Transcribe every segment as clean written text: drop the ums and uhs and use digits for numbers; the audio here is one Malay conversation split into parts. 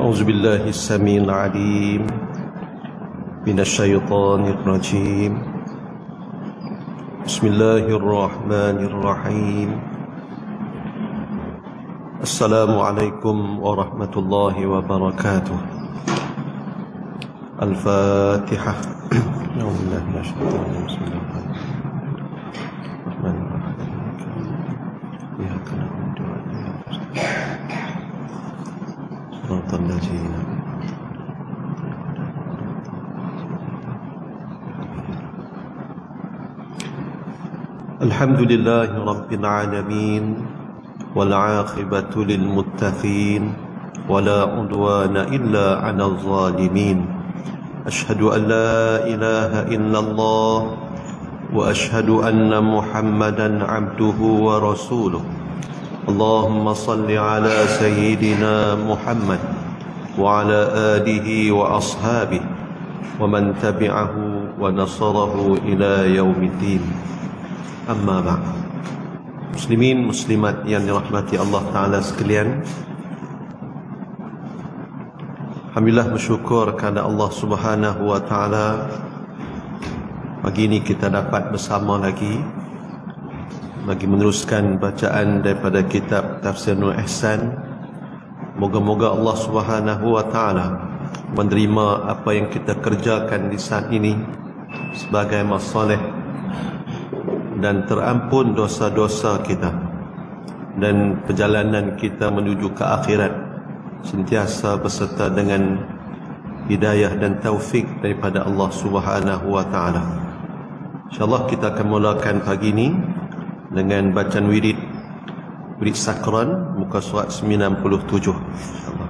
أعوذ بالله السميع العليم من الشيطان الرجيم بسم الله الرحمن الرحيم السلام عليكم ورحمة الله وبركاته الفاتحة أعوذ بالله من الشيطان الرجيم بسم الله الرحمن الرحيم إياك نعبد وإياك نستعين صراط الذين الحمد لله رب العالمين والعاقبة للمتقين ولا عدوان إلا على الظالمين أشهد أن لا إله إلا الله وأشهد أن محمدا عبده ورسوله اللهم صل على سيدنا محمد وعلى آله وأصحابه ومن تبعه ونصره إلى يوم الدين أما بعد. Muslimin muslimat yang dirahmati Allah Ta'ala sekalian, alhamdulillah bersyukur kepada Allah Subhanahu wa Ta'ala, pagi ini kita dapat bersama lagi bagi meneruskan bacaan daripada kitab Tafsir Nur Ihsan. Moga-moga Allah Subhanahu wa Ta'ala menerima apa yang kita kerjakan di saat ini sebagai masalah dan terampun dosa-dosa kita, dan perjalanan kita menuju ke akhirat sentiasa beserta dengan hidayah dan taufik daripada Allah Subhanahu wa Ta'ala. InsyaAllah kita akan mulakan pagi ini dengan bacaan wirid Sakran, muka surat 97, InsyaAllah.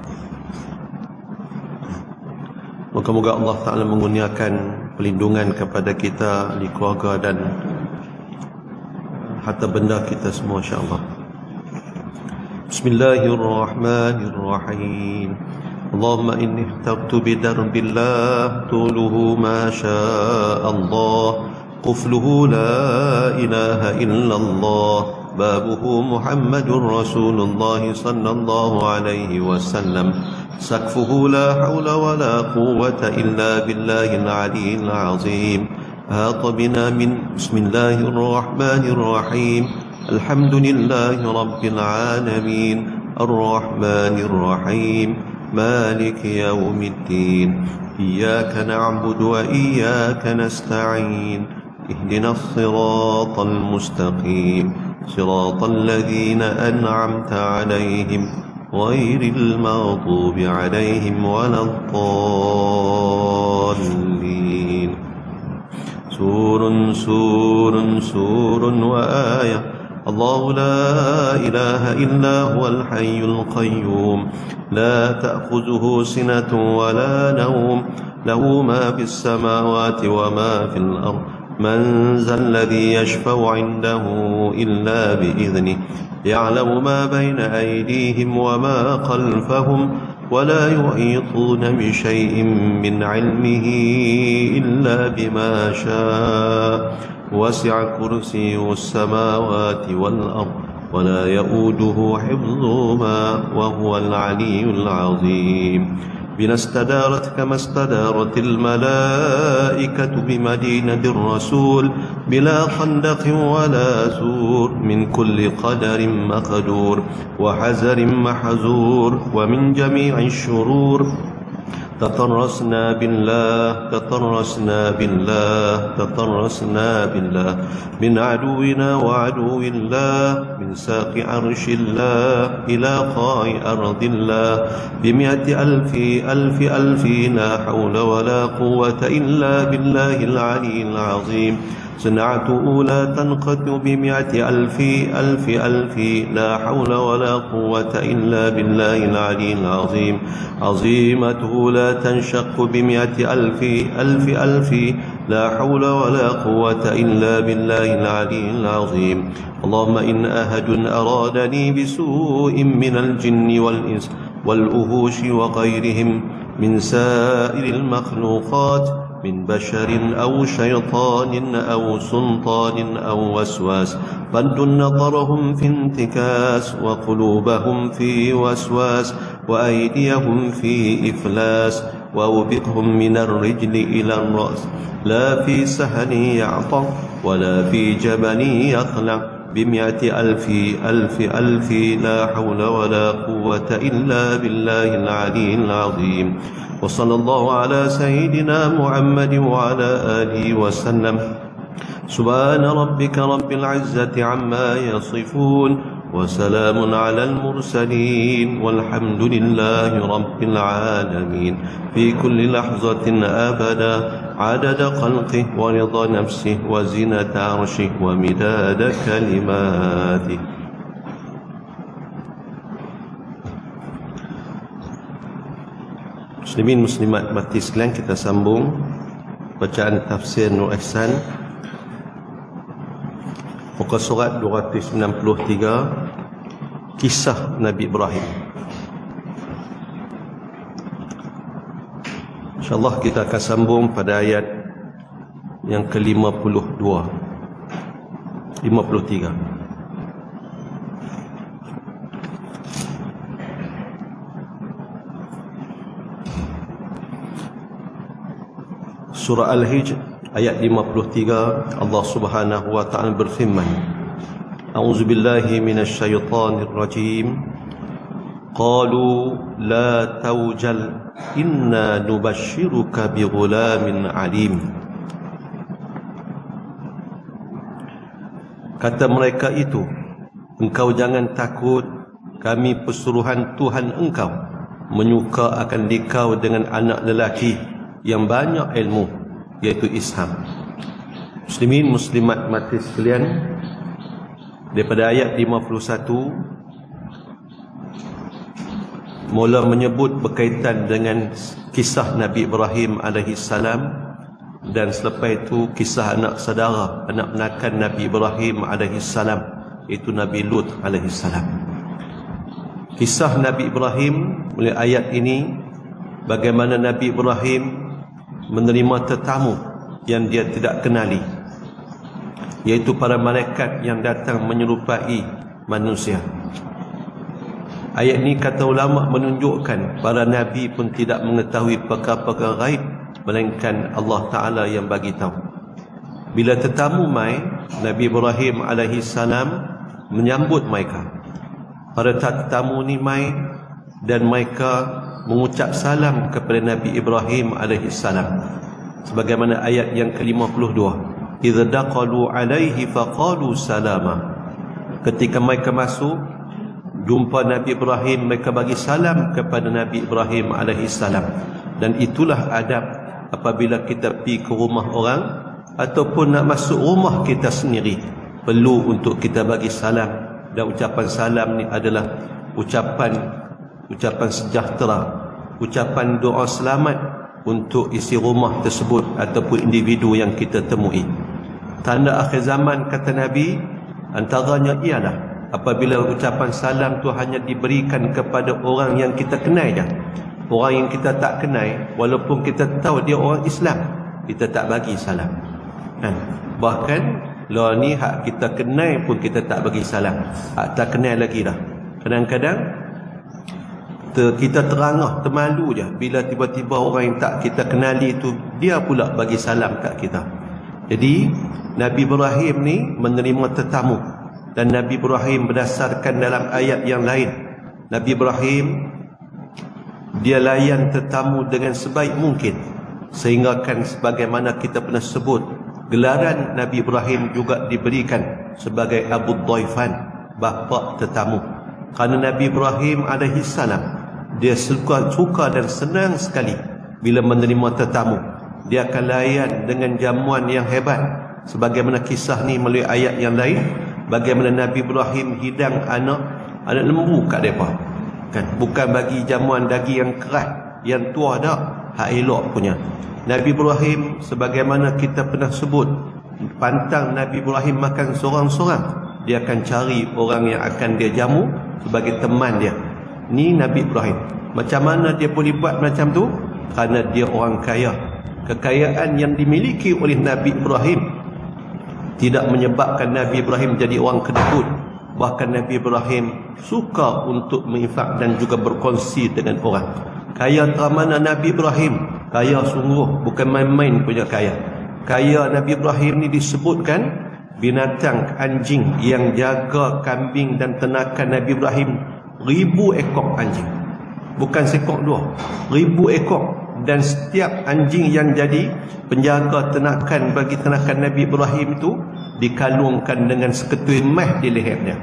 Moga-moga Allah Ta'ala mengurniakan pelindungan kepada kita, di keluarga dan harta benda kita semua, insyaAllah. Bismillahirrahmanirrahim. Allahumma inni ihtabtu bidarbillah tuluhu ma sya'allah qufluhu la ilaha illallah babuhu Muhammadur Rasulullah sallallahu alaihi wasallam sakfuhu la hawla wa la quwwata illa billahil aliyyil azim. أحاط بنا من بسم الله الرحمن الرحيم الحمد لله رب العالمين الرحمن الرحيم مالك يوم الدين إياك نعبد وإياك نستعين اهدنا الصراط المستقيم صراط الذين أنعمت عليهم غير المغضوب عليهم ولا الضالين. سور وآية الله لا إله إلا هو الحي القيوم لا تأخذه سنة ولا نوم له ما في السماوات وما في الأرض من ذا الذي يشفع عنده إلا بإذنه يعلم ما بين أيديهم وما خلفهم ولا يحيطون بشيء من علمه إلا بما شاء وسع كرسيه السماوات والأرض ولا يؤوده حفظهما وهو العلي العظيم. بنا استدارت كما استدارت الملائكة بمدينة الرسول بلا خندق ولا سور من كل قدر مقدور وحذر محذور ومن جميع الشرور تطرسنا بالله من عدونا وعدو الله من ساق عرش الله إلى قاع أرض الله ب100 ألف لا حول ولا قوة إلا بالله العلي العظيم. صنعته لا تنقطع ب100 ألف لا حول ولا قوة إلا بالله العلي العظيم. عظيمته لا تنشق ب100 ألف لا حول ولا قوة إلا بالله العلي العظيم. اللهم إن أحد أرادني بسوء من الجن والإنس والوحوش وغيرهم من سائر المخلوقات من بشر أو شيطان أو سلطان أو وسواس فد نظرهم في انتكاس وقلوبهم في وسواس وأيديهم في إفلاس وأوبقهم من الرجل إلى الرأس لا في سهل يعطى ولا في جبل يخلع ب100 ألف لا حول ولا قوة إلا بالله العلي العظيم وصلى الله على سيدنا محمد وعلى آله وسلم سبحان ربك رب العزة عما يصفون وسلام على المرسلين والحمد لله رب العالمين في كل لحظة أبدا عدد خلقه ورضا نفسه وزنة عرشه ومداد كلماته. Muslimin muslimat mati sekalian, kita sambung bacaan tafsir Nur Ihsan muka surat 293, kisah Nabi Ibrahim. InsyaAllah kita akan sambung pada ayat yang ke-52 53. Surah Al-Hijr ayat 53, Allah Subhanahu wa taala berfirman, A'udzubillahi minasyaitonir rajim. Qalu la tawjal inna nubashshiruka bighulamin alim. Kata mereka itu, engkau jangan takut, kami pesuruhan Tuhan engkau menyuka akan dikau dengan anak lelaki yang banyak ilmu, yaitu Isham. Muslimin muslimat mati sekalian, daripada ayat 51 mula menyebut berkaitan dengan kisah Nabi Ibrahim AS, dan selepas itu kisah anak saudara, anak menakan Nabi Ibrahim AS, iaitu Nabi Lut AS. Kisah Nabi Ibrahim mulai ayat ini, bagaimana Nabi Ibrahim menerima tetamu yang dia tidak kenali, yaitu para malaikat yang datang menyerupai manusia. Ayat ini kata ulama menunjukkan para nabi pun tidak mengetahui perkara-perkara gaib, melainkan Allah Ta'ala yang bagi tahu. Bila tetamu mai, Nabi Ibrahim AS menyambut mereka. Para tetamu ni mai dan mereka mengucap salam kepada Nabi Ibrahim AS, sebagaimana ayat yang ke-52, idza daqalu alaihi faqalu salama. Ketika mereka masuk jumpa Nabi Ibrahim, mereka bagi salam kepada Nabi Ibrahim AS. Dan itulah adab apabila kita pergi ke rumah orang ataupun nak masuk rumah kita sendiri, perlu untuk kita bagi salam. Dan ucapan salam ni adalah ucapan sejahtera, ucapan doa selamat untuk isi rumah tersebut ataupun individu yang kita temui. Tanda akhir zaman, kata Nabi, antaranya ialah apabila ucapan salam tu hanya diberikan kepada orang yang kita kenal je. Orang yang kita tak kenal, walaupun kita tahu dia orang Islam, kita tak bagi salam. Bahkan lah ni hak kita kenal pun kita tak bagi salam, hak tak kenal lagi dah. Kadang-kadang kita terangah, termalu je bila tiba-tiba orang yang tak kita kenali tu dia pula bagi salam kat kita. Jadi Nabi Ibrahim ni menerima tetamu, dan Nabi Ibrahim berdasarkan dalam ayat yang lain, Nabi Ibrahim dia layan tetamu dengan sebaik mungkin, sehingga kan sebagaimana kita pernah sebut, gelaran Nabi Ibrahim juga diberikan sebagai Abu Dhaifan, bapa tetamu. Kerana Nabi Ibrahim AS dia suka dan senang sekali bila menerima tetamu. Dia akan layan dengan jamuan yang hebat, sebagaimana kisah ni melalui ayat yang lain, bagaimana Nabi Ibrahim hidang anak lembu kat mereka, kan? Bukan bagi jamuan daging yang keras, yang tua dah, hak elok punya. Nabi Ibrahim sebagaimana kita pernah sebut, pantang Nabi Ibrahim makan seorang-seorang, dia akan cari orang yang akan dia jamu sebagai teman dia. Ni Nabi Ibrahim. Macam mana dia boleh buat macam tu? Kerana dia orang kaya. Kekayaan yang dimiliki oleh Nabi Ibrahim tidak menyebabkan Nabi Ibrahim jadi orang kedekut. Bahkan Nabi Ibrahim suka untuk menginfak dan juga berkongsi dengan orang. Kaya mana Nabi Ibrahim? Kaya sungguh, bukan main-main punya kaya. Kaya Nabi Ibrahim ni disebutkan binatang anjing yang jaga kambing dan ternakan Nabi Ibrahim 1000 ekor anjing. Bukan sekor dua, 1000 ekor. Dan setiap anjing yang jadi penjaga ternakan bagi ternakan Nabi Ibrahim itu dikalungkan dengan seketui emas di lehernya.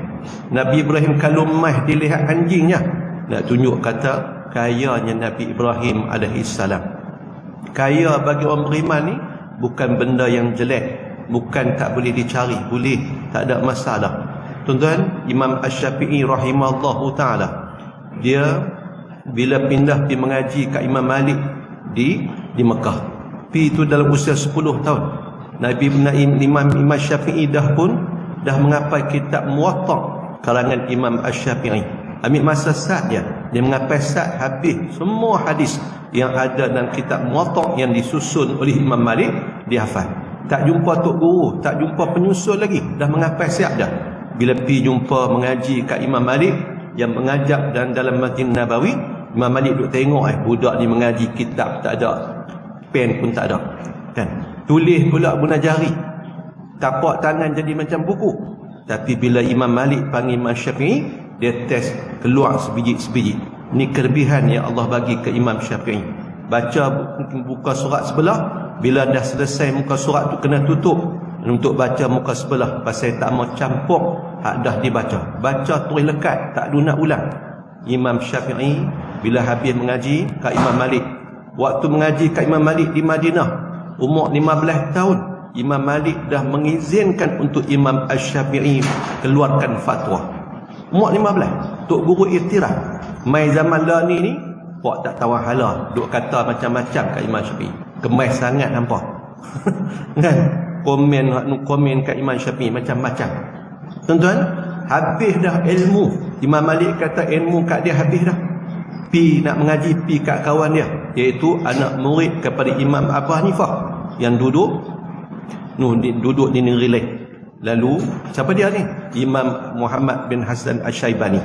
Nabi Ibrahim kalung emas di leher anjingnya. Nak tunjuk kata kayanya Nabi Ibrahim alaihissalam. Kaya bagi orang beriman ni bukan benda yang jelek, bukan tak boleh dicari, boleh, tak ada masalah. Tuan-tuan, Imam Asy-Syafi'i rahimahullahu taala, dia bila pindah pergi mengaji kat Imam Malik di Mekah, pi itu dalam usia 10 tahun. Nabi Imam Syafi'i dah mengapai kitab Muwatta karangan Imam Asy-Syafi'i. Ambil masa sat dia mengapai sat habis semua hadis yang ada dalam kitab Muwatta yang disusun oleh Imam Malik, dia hafal. Tak jumpa tok guru, tak jumpa penyusul lagi, dah mengapai sat dah. Bila pi jumpa mengaji kat Imam Malik yang mengajak dan dalam Masjid Nabawi, Imam Malik duk tengok budak ni mengaji kitab tak ada, pen pun tak ada, kan? Tulis pula guna jari, tapak tangan jadi macam buku. Tapi bila Imam Malik panggil Imam Syafi'i, dia test keluar sebiji-sebiji. Ni kelebihan yang Allah bagi ke Imam Syafi'i. Baca buka surat sebelah, bila dah selesai muka surat tu kena tutup untuk baca muka sebelah, pasal tak mau campur hak dah dibaca. Baca terus lekat, tak ada nak ulang. Imam Syafi'i bila habis mengaji kat Imam Malik, waktu mengaji kat Imam Malik di Madinah, umur 15 tahun, Imam Malik dah mengizinkan untuk Imam Asy-Syafi'i keluarkan fatwa. Umur 15, tok guru iktiraf. Mai zaman dah ni pok tak tahu hala, duk kata macam-macam kat Imam Syafi'i. Kemas sangat nampak. Kan? Komen kat Imam Syafi'i macam-macam. Tuan-tuan, habis dah ilmu. Imam Malik kata ilmu kat dia habis dah. Pi nak mengaji, pi kat kawan dia, iaitu anak murid kepada Imam Abu Hanifah yang duduk di negeri lain. Lalu siapa dia ni? Imam Muhammad bin Hasan Asy-Syaibani.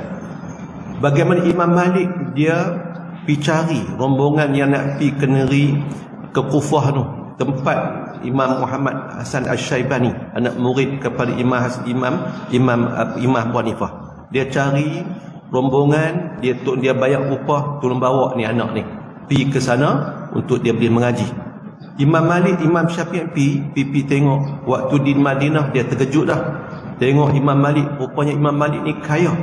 Bagaimana Imam Malik dia pi cari rombongan yang nak pi ke negeri, ke Kufah tu, tempat Imam Muhammad Hasan Asy-Syaibani, anak murid kepada Imam Abu Hanifah. Dia cari rombongan, dia bayar upah, tolong bawa ni anak ni pi ke sana untuk dia boleh mengaji. Imam Malik, Imam Syafi'i pi tengok waktu di Madinah, dia terkejut dah. Tengok Imam Malik, rupanya Imam Malik ni kaya.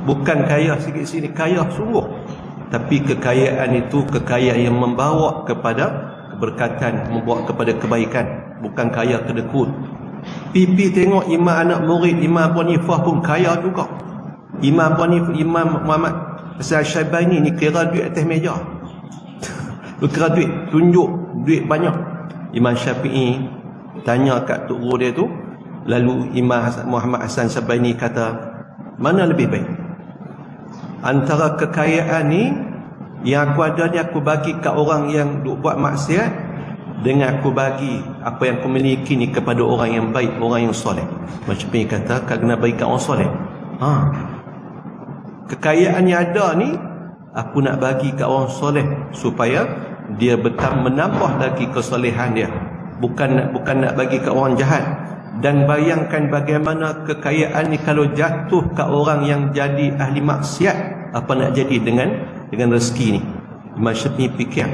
Bukan kaya sikit sini, kaya sungguh. Tapi kekayaan itu kekayaan yang membawa kepada keberkatan, membawa kepada kebaikan, bukan kaya kedekut. Pi tengok imam anak murid Imam Abu Hanifah pun kaya juga. Imam Muhammad Hasan Asy-Syaibani ni kira duit atas meja. Kira duit, tunjuk duit banyak. Imam Syafi'i tanya kat tok guru dia tu, lalu Imam Muhammad Hasan Asy-Syaibani kata, mana lebih baik antara kekayaan ni yang aku ada ni, aku bagi kat orang yang duk buat maksiat, dengan aku bagi apa yang aku miliki ni kepada orang yang baik, orang yang soleh. Macam ni kata, kena bagi kat orang soleh. Kekayaan yang ada ni aku nak bagi kat orang soleh supaya dia menambah lagi kesolehan dia, bukan nak bagi kat orang jahat. Dan bayangkan bagaimana kekayaan ni kalau jatuh kat orang yang jadi ahli maksiat, apa nak jadi dengan rezeki ni. Imam Syafi'i fikir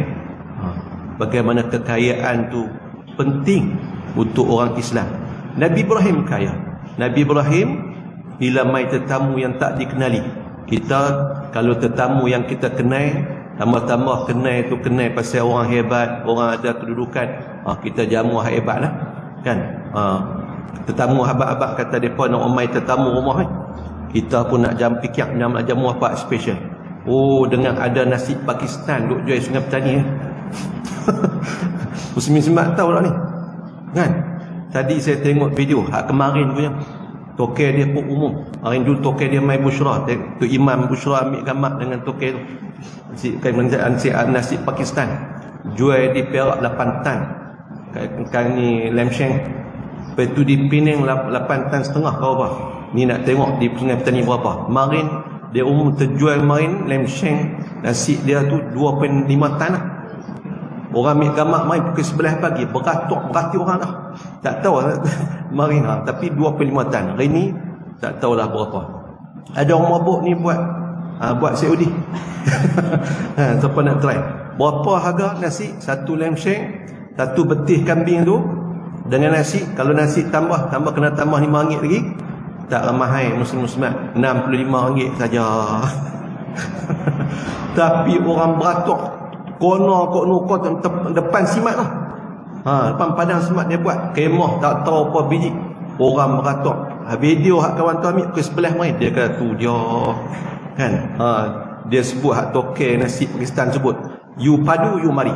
bagaimana kekayaan tu penting untuk orang Islam. Nabi Ibrahim kaya. Nabi Ibrahim bila mai tetamu yang tak dikenali, kita kalau tetamu yang kita kenal, tambah-tambah kenal pasal orang hebat, orang ada kedudukan, kita jamu hebat lah, kan? Tetamu habak-habak kata mereka nak omai tetamu rumah, kita pun nak fikir nak jamu apa special. Dengan ada nasi Pakistan duk jual Sungai Petani. Muslimin semak tahu lah ni, kan? Tadi saya tengok video hak kemarin punya, tokai dia pun umum. Hari dulu tokai dia mai Bushra, tu Imam Bushra ambil gambar dengan tokai tu. Nasi Pakistan jual di Perak 8 tan. Kan ni lamb shank. Lepas tu di Penang 8 tan setengah kau apa. Ni nak tengok di Sungai Petani berapa. Marin dia umum terjual marin lem sheng nasi dia tu 2.5 tan lah. Orang ambil gamak main pukul 11 pagi beratur orang dah. Tak tahu marin tapi 2.5 tan. Hari ni tak tahulah berapa. Ada orang mabuk ni buat COD. Siapa nak try? Berapa harga nasi? Satu lem sheng, satu betih kambing tu dengan nasi. Kalau nasi tambah kena tambah RM5 lagi. Tak ramai muslim-muslimat, RM65 saja. Tapi orang beratuk kono depan simat tu. Depan padang simat dia buat kemah tak tahu apa biji. Orang beratuk. Video hak kawan tu ambil pukul 11 main dia kata tu dia kan. Dia sebut hak tokek nasi Pakistan sebut, you padu you mari.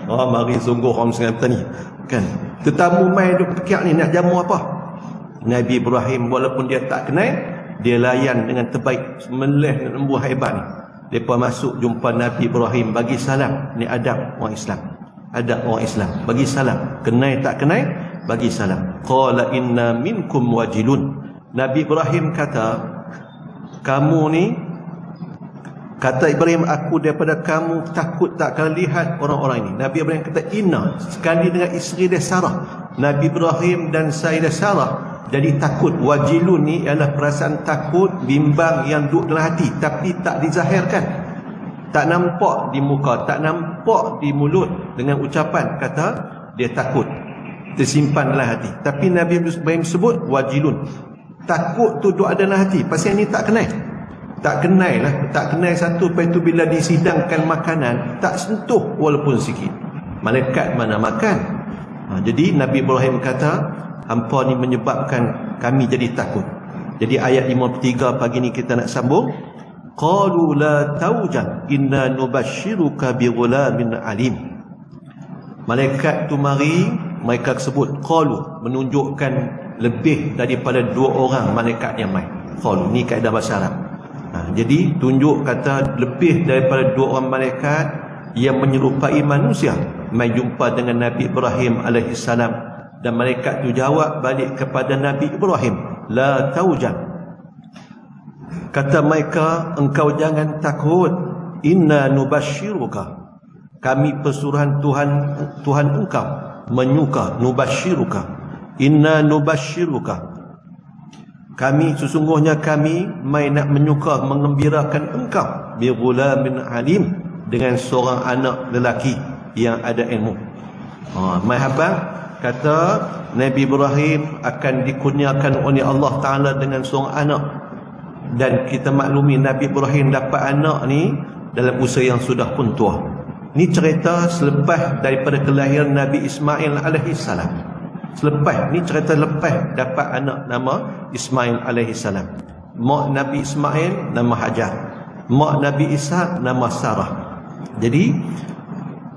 Mari sungguh orang Sungai Petani kan. Tetamu mai duk pekiak ni nak jamu apa? Nabi Ibrahim walaupun dia tak kenal, dia layan dengan terbaik, sembelih dan lembu haibat ni. Depa masuk jumpa Nabi Ibrahim, bagi salam. Ni adab orang Islam. Adab orang Islam, bagi salam. Kenal tak kenal, bagi salam. Qala inna minkum wajilun. Nabi Ibrahim kata, kamu ni, kata Ibrahim, aku daripada kamu takut tak akan lihat orang-orang ini. Nabi Ibrahim kata inna, sekali dengan isteri dia Sarah. Nabi Ibrahim dan Sayyidah Sarah jadi takut. Wajilun ni ialah perasaan takut, bimbang yang duduk dalam hati tapi tak dizahirkan, tak nampak di muka, tak nampak di mulut dengan ucapan. Kata dia takut, tersimpan dalam hati. Tapi Nabi Ibrahim sebut wajilun, takut tu duduk ada dalam hati. Pasal ni tak kenal, tak kenal lah, tak kenal satu. Lepas tu bila disidangkan makanan tak sentuh walaupun sikit. Malaikat mana makan. Jadi Nabi Ibrahim kata, hampa ni menyebabkan kami jadi takut. Jadi ayat 53 pagi ni kita nak sambung. Qalu la taujan inna nubashiruka bi ghulamin alim. Malaikat tu mari, mereka sebut qalu, menunjukkan lebih daripada 2 orang malaikat yang mai. Qalu ni kaedah bahasa Arab. Jadi tunjuk kata lebih daripada 2 orang malaikat yang menyerupai manusia mai jumpa dengan Nabi Ibrahim alaihi salam. Dan malaikat tu jawab balik kepada Nabi Ibrahim, la taujan. Kata mereka, engkau jangan takut. Inna nubashiruka, kami pesuruhan Tuhan engkau menyuka. Nubashiruka, inna nubashiruka, kami sesungguhnya kami mai nak menyuka, mengembirakan engkau bi ghulamin alim, dengan seorang anak lelaki yang ada ilmu. Mai habang kata Nabi Ibrahim akan dikurniakan oleh Allah Ta'ala dengan seorang anak. Dan kita maklumi Nabi Ibrahim dapat anak ni dalam usia yang sudah pun tua. Ni cerita selepas daripada kelahiran Nabi Ismail alaihi salam. Ni cerita lepas dapat anak nama Ismail alaihi salam. Mak Nabi Ismail nama Hajar, mak Nabi Ishaq nama Sarah. Jadi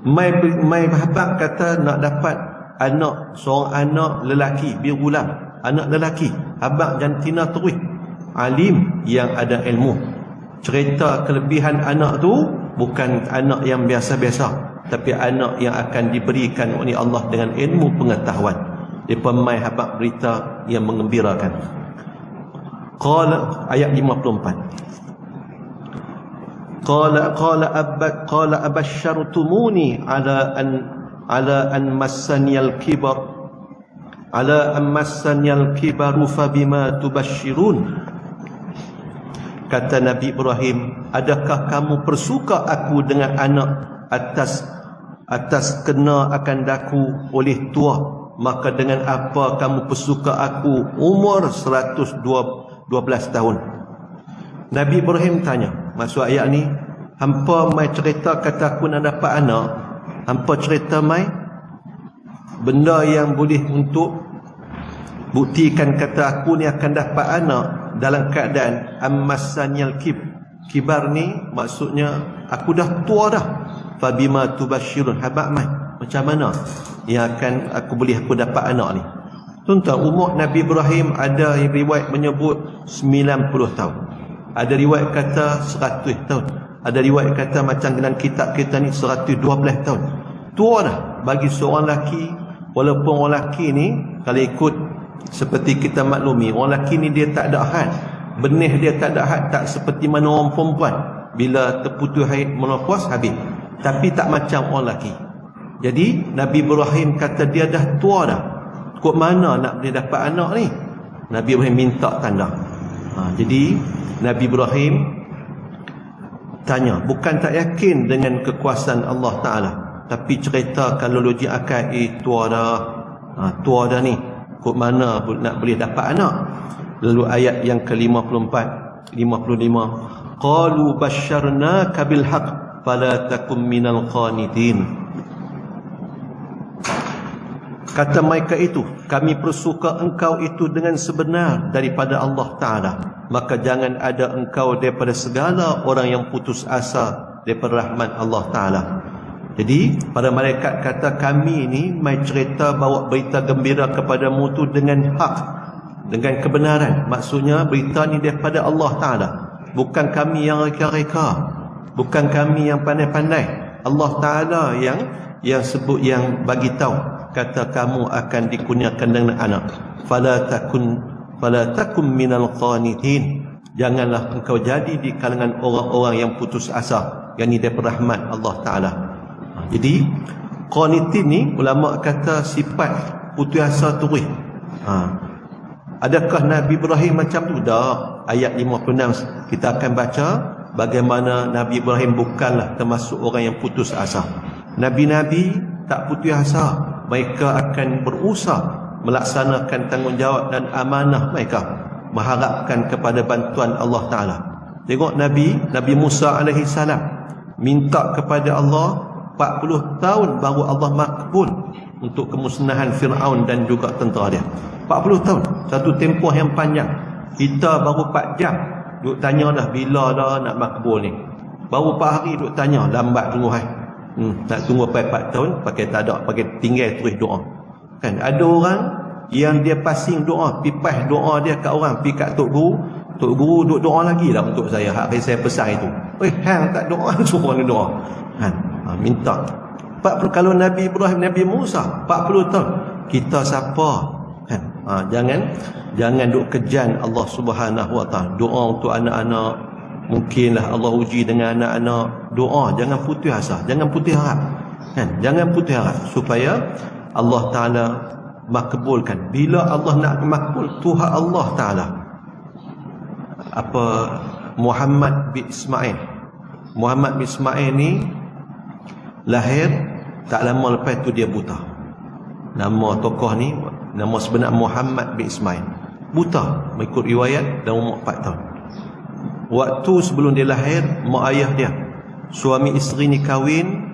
mai habaq kata nak dapat anak, seorang anak lelaki, birulam, anak lelaki, abang jantina terus alim yang ada ilmu. Cerita kelebihan anak tu bukan anak yang biasa-biasa, tapi anak yang akan diberikan oleh Allah dengan ilmu pengetahuan. Dia pemai habaq berita yang mengembirakan. Qala ayat 54. Qala abashartumuni ala an massanyal kibaru fabima tubashirun. Kata Nabi Ibrahim, adakah kamu persuka aku dengan anak atas kena akan daku oleh tua, maka dengan apa kamu persuka aku umur 112 tahun? Nabi Ibrahim tanya, maksud ayat ni, hampa mai cerita kata aku nak dapat anak, hampa cerita mai benda yang boleh untuk buktikan kata aku ni akan dapat anak dalam keadaan ammasanyal kibar ni, maksudnya aku dah tua dah. Fabima tubashirun, habaq mai macam mana yang akan aku dapat anak ni? Tuan-tuan, umur Nabi Ibrahim ada riwayat menyebut 90 tahun, ada riwayat kata 100 tahun, ada riwayat kata macam dalam kitab kita ni 112 tahun. Tua dah bagi seorang lelaki. Walaupun orang lelaki ni kalau ikut Seperti kita maklumi, orang lelaki ni dia tak ada had, benih dia tak ada had, tak seperti mana orang perempuan bila terputus haid menopause habis. Tapi tak macam orang lelaki. Jadi Nabi Ibrahim kata dia dah tua dah, kok mana nak boleh dapat anak ni? Nabi Ibrahim minta tanda. Jadi Nabi Ibrahim tanya, bukan tak yakin dengan kekuasaan Allah Ta'ala, tapi cerita kalau logik akal, tua dah ni, kok mana nak boleh dapat anak? Lalu ayat yang ke-54 55, qalu basyarnaka bil haqq fala takum minal qanitin. Kata mereka itu, kami persuka engkau itu dengan sebenar daripada Allah Ta'ala, maka jangan ada engkau daripada segala orang yang putus asa daripada rahmat Allah Ta'ala. Jadi para malaikat kata, kami ini mai cerita bawa berita gembira kepadamu tu dengan hak, dengan kebenaran. Maksudnya berita ni daripada Allah Ta'ala, bukan kami yang reka-reka, bukan kami yang pandai-pandai. Allah Ta'ala yang sebut, yang bagi tahu, kata kamu akan dikurniakan dengan anak. Fala takum minal qanitin, janganlah engkau jadi di kalangan orang-orang yang putus asa, yakni daripada rahmat Allah Ta'ala. Jadi qanitin ni ulama kata sifat putus asa terus. Adakah Nabi Ibrahim macam tu? Dah. Ayat 56 kita akan baca bagaimana Nabi Ibrahim bukanlah termasuk orang yang putus asa. Nabi-nabi tak putus asa, mereka akan berusaha melaksanakan tanggungjawab dan amanah mereka, mengharapkan kepada bantuan Allah Ta'ala. Tengok Nabi Musa alaihi salam minta kepada Allah 40 tahun baru Allah makbul untuk kemusnahan Fir'aun dan juga tentera dia. 40 tahun, satu tempoh yang panjang. Kita baru 4 jam duk tanya dah bila dah nak makbul ni. Baru 4 hari duk tanya, lambat tunggu hai. Nak tunggu sampai 4 tahun pakai tak ada, pakai tinggal terus doa. Kan ada orang yang dia passing doa, pipas doa dia kat orang, pi kat tok guru duk doa lagi lah untuk saya. Hari saya pesan itu. Hang tak doa suruh orang doa. Kan minta. Kalau Nabi Ibrahim, Nabi Musa 40 tahun, kita siapa? Kan jangan duk kejan Allah Subhanahu Wa Taala. Doa untuk anak-anak, mungkinlah Allah uji dengan anak-anak. Doa, jangan putus asa, jangan putus harap. Kan? Jangan putus harap supaya Allah Ta'ala makbulkan. Bila Allah nak makbul, Tuhan Allah Ta'ala. Muhammad bin Ismail. Muhammad bin Ismail ni lahir, tak lama lepas tu dia buta. Nama tokoh ni, nama sebenar Muhammad bin Ismail. Buta, mengikut riwayat, dan umur 4 tahun. Waktu sebelum dia lahir, mak ayah dia, suami isteri ni kahwin,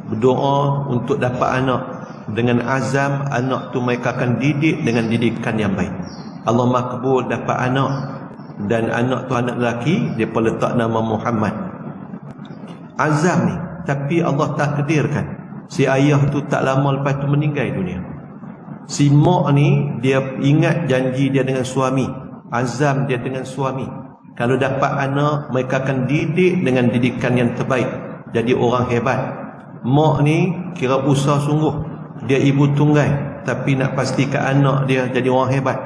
berdoa untuk dapat anak, dengan azam anak tu mereka akan didik dengan didikan yang baik. Allah makbul dapat anak, dan anak tu anak lelaki, dia pun letak nama Muhammad. Azam ni, tapi Allah takdirkan si ayah tu tak lama lepas tu meninggal dunia. Si mak ni dia ingat janji dia dengan suami, azam dia dengan suami, kalau dapat anak mereka akan didik dengan didikan yang terbaik, jadi orang hebat. Mak ni kira usaha sungguh, dia ibu tunggal, tapi nak pastikan anak dia jadi orang hebat.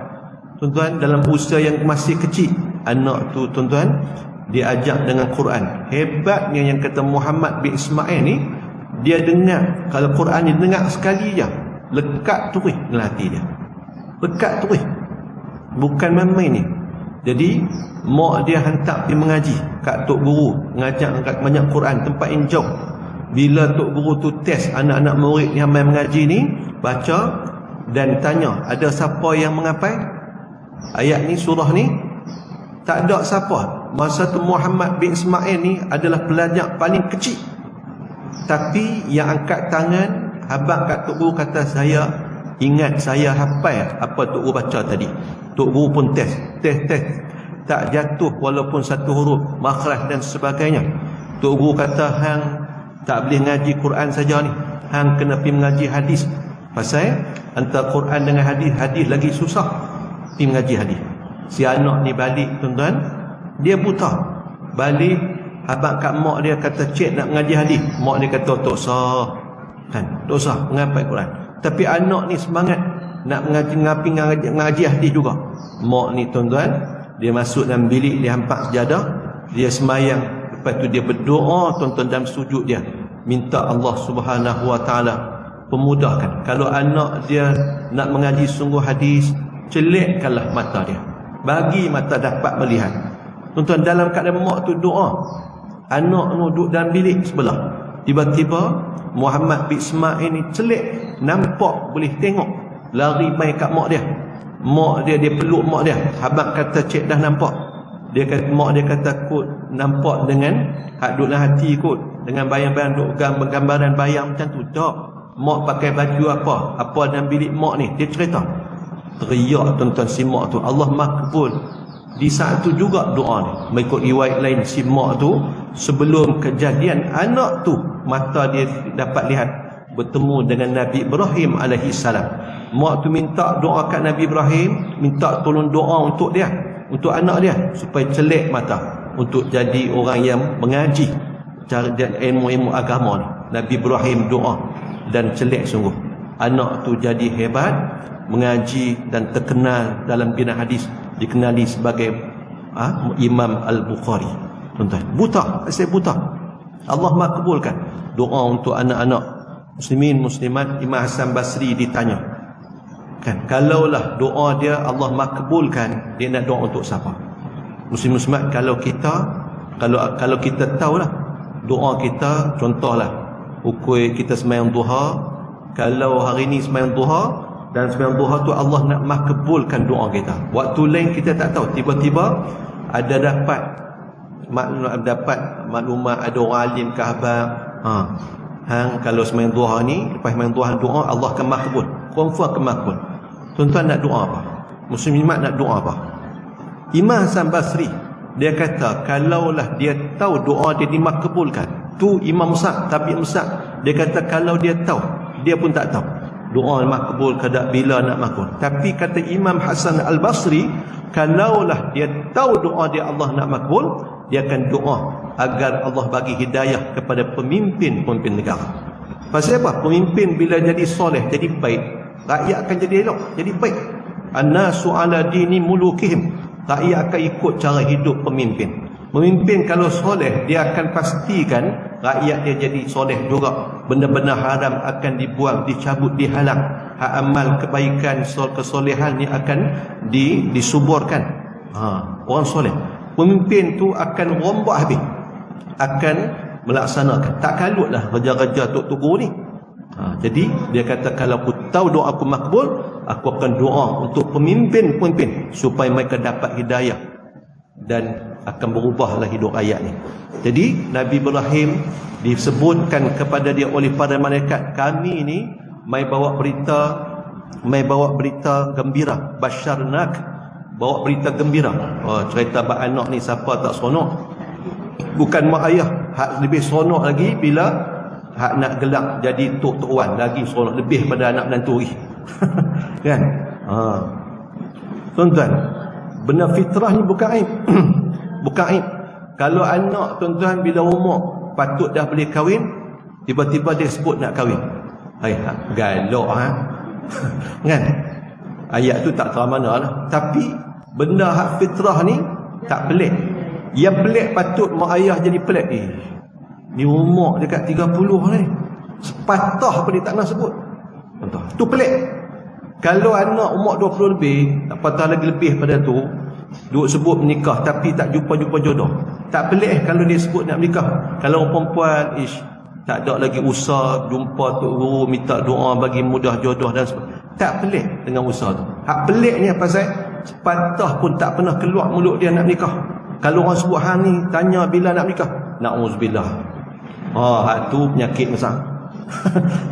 Tuan-tuan, dalam usia yang masih kecil, anak tu tuan-tuan diajak dengan Quran. Hebatnya yang kata Muhammad bin Ismail ni, dia dengar, kalau Quran dia dengar sekali je, lekat terus dalam hati dia, lekat terus, bukan main-main ni. Jadi mak dia hantar pergi mengaji kat tok guru, ngajak kat banyak Quran, tempat yang jauh. Bila tok guru tu test anak-anak murid yang main mengaji ni, baca dan tanya, ada siapa yang mengapai ayat ni, surah ni? Tak ada siapa. Masa tu Muhammad bin Ismail ni adalah pelajar paling kecil, tapi yang angkat tangan habaq kat tok guru kata, saya ingat saya hafal apa tok guru baca tadi. Tok guru pun test, tak jatuh walaupun satu huruf, makhraj dan sebagainya. Tok guru kata, hang tak boleh ngaji Quran saja ni, hang kena pergi mengaji hadis. Pasal antara Quran dengan hadis, hadis lagi susah, pergi mengaji hadis. Si anak ni balik tuan-tuan, dia buta, balik habaq kat mak dia kata, cik nak mengaji hadis. Mak dia kata, tak usah, kan, tak usah mengapai Quran. Tapi anak ni semangat, nak ngaji hadis juga. Mak ni tuan-tuan, dia masuk dalam bilik, dia hampak sejadah, dia semayang, lepas tu dia berdoa tuan-tuan dalam sujud dia, minta Allah Subhanahu Wa Taala pemudahkan. Kalau anak dia nak mengaji sungguh hadis, celikkanlah mata dia, bagi mata dapat melihat. Tuan-tuan, dalam keadaan mak tu doa, anak tu duduk dalam bilik sebelah, tiba-tiba Muhammad bin Ismail ni celik, nampak, boleh tengok, lari main kat mak dia. Mak dia peluk mak dia. Abang kata, cik dah nampak. Dia kata, mak dia kata, kot nampak dengan hak duduk dalam hati kot, dengan bayang-bayang duk gambaran bayang macam tu. Tak, mak pakai baju apa dalam bilik mak ni, dia cerita. Teriak tuan-tuan si mak tu, Allah makbul. Di saat tu juga doa ni, mengikut riwayat lain, si mak tu sebelum kejadian anak tu, mata dia dapat lihat bertemu dengan Nabi Ibrahim alaihi salam. Mak tu minta doa kat Nabi Ibrahim, minta tolong doa untuk dia, untuk anak dia, supaya celik mata untuk jadi orang yang mengaji cara dan ilmu-ilmu agama ni. Nabi Ibrahim doa dan celik sungguh. Anak tu jadi hebat, mengaji dan terkenal dalam bidang hadis, dikenali sebagai Imam Al-Bukhari. Tuan-tuan, buta, saya buta. Allah makbulkan doa untuk anak-anak muslimin muslimat. Imam Hasan Basri ditanya, kan, kalaulah doa dia Allah makbulkan, dia nak doa untuk siapa? Muslim muslimat, kalau kita tahulah doa kita, contohlah ukur kita sembahyang duha, kalau hari ni sembahyang duha dan sembahyang duha tu Allah nak makbulkan doa kita, waktu lain kita tak tahu, tiba-tiba ada dapat maklumat, ada orang alim ke abang, kalau sembahyang duha ni, lepas sembahyang duha doa, Allah akan makbul, confirm akan makbul. Tuan-tuan nak doa apa? Muslim nak doa apa? Imam Hasan Basri, dia kata, kalaulah dia tahu doa dia dimakbulkan, tu Imam Musa, Tabi' Musa, dia kata kalau dia tahu, dia pun tak tahu doa makbul kada bila nak makbul. Tapi kata Imam Hasan Al-Basri, kalaulah dia tahu doa dia Allah nak makbul, dia akan doa agar Allah bagi hidayah kepada pemimpin-pemimpin negara. Pasal apa? Pemimpin bila jadi soleh, jadi baik, rakyat akan jadi elok, jadi baik. An-nasu ala dini mulukihim, rakyat akan ikut cara hidup pemimpin. Pemimpin kalau soleh, dia akan pastikan rakyat dia jadi soleh juga. Benda-benda haram akan dibuang, dicabut, dihalang. Hak amal kebaikan, kesolehan ni akan disuburkan. Orang soleh, pemimpin tu akan rombak habis, akan melaksanakan. Tak kalutlah kerja-kerja Tok Tugu ni. Jadi dia kata, kalau aku tahu doa aku makbul, aku akan doa untuk pemimpin-pemimpin supaya mereka dapat hidayah dan akan berubahlah hidup rakyat ni. Jadi Nabi Ibrahim disebutkan kepada dia oleh para malaikat, kami ni mai bawa berita gembira, basyarnak, bawa berita gembira. Cerita bab anak ni siapa tak seronok? Bukan mak ayah, hak lebih seronok lagi bila hak nak gelak jadi tok wan, lagi seronok lebih pada anak menantu lagi. Kan? Tuan-tuan, benda fitrah ni bukan aib. Bukan aib. Kalau anak tuan-tuan bila umur patut dah boleh kahwin, tiba-tiba dia sebut nak kahwin, galak kan? Ayat tu tak tahu mana lah. Tapi benda hak fitrah ni tak pelik. Yang pelik patut mak ayah jadi pelik. Ni umur dekat 30 ni, sepatah apa dia tak nak sebut. Tu pelik. Kalau anak umur 20 lebih, apatah lagi lebih pada tu, duk sebut menikah tapi tak jumpa jodoh, tak pelik kalau dia sebut nak menikah. Kalau perempuan tak ada lagi usaha jumpa tok guru minta doa bagi mudah jodoh dan sebagainya, tak pelik dengan usaha tu. Hak peliknya pasal sepatah pun tak pernah keluar mulut dia nak menikah. Kalau orang sebut hang ni tanya bila nak menikah, na'udzubillah, hak tu penyakit besar.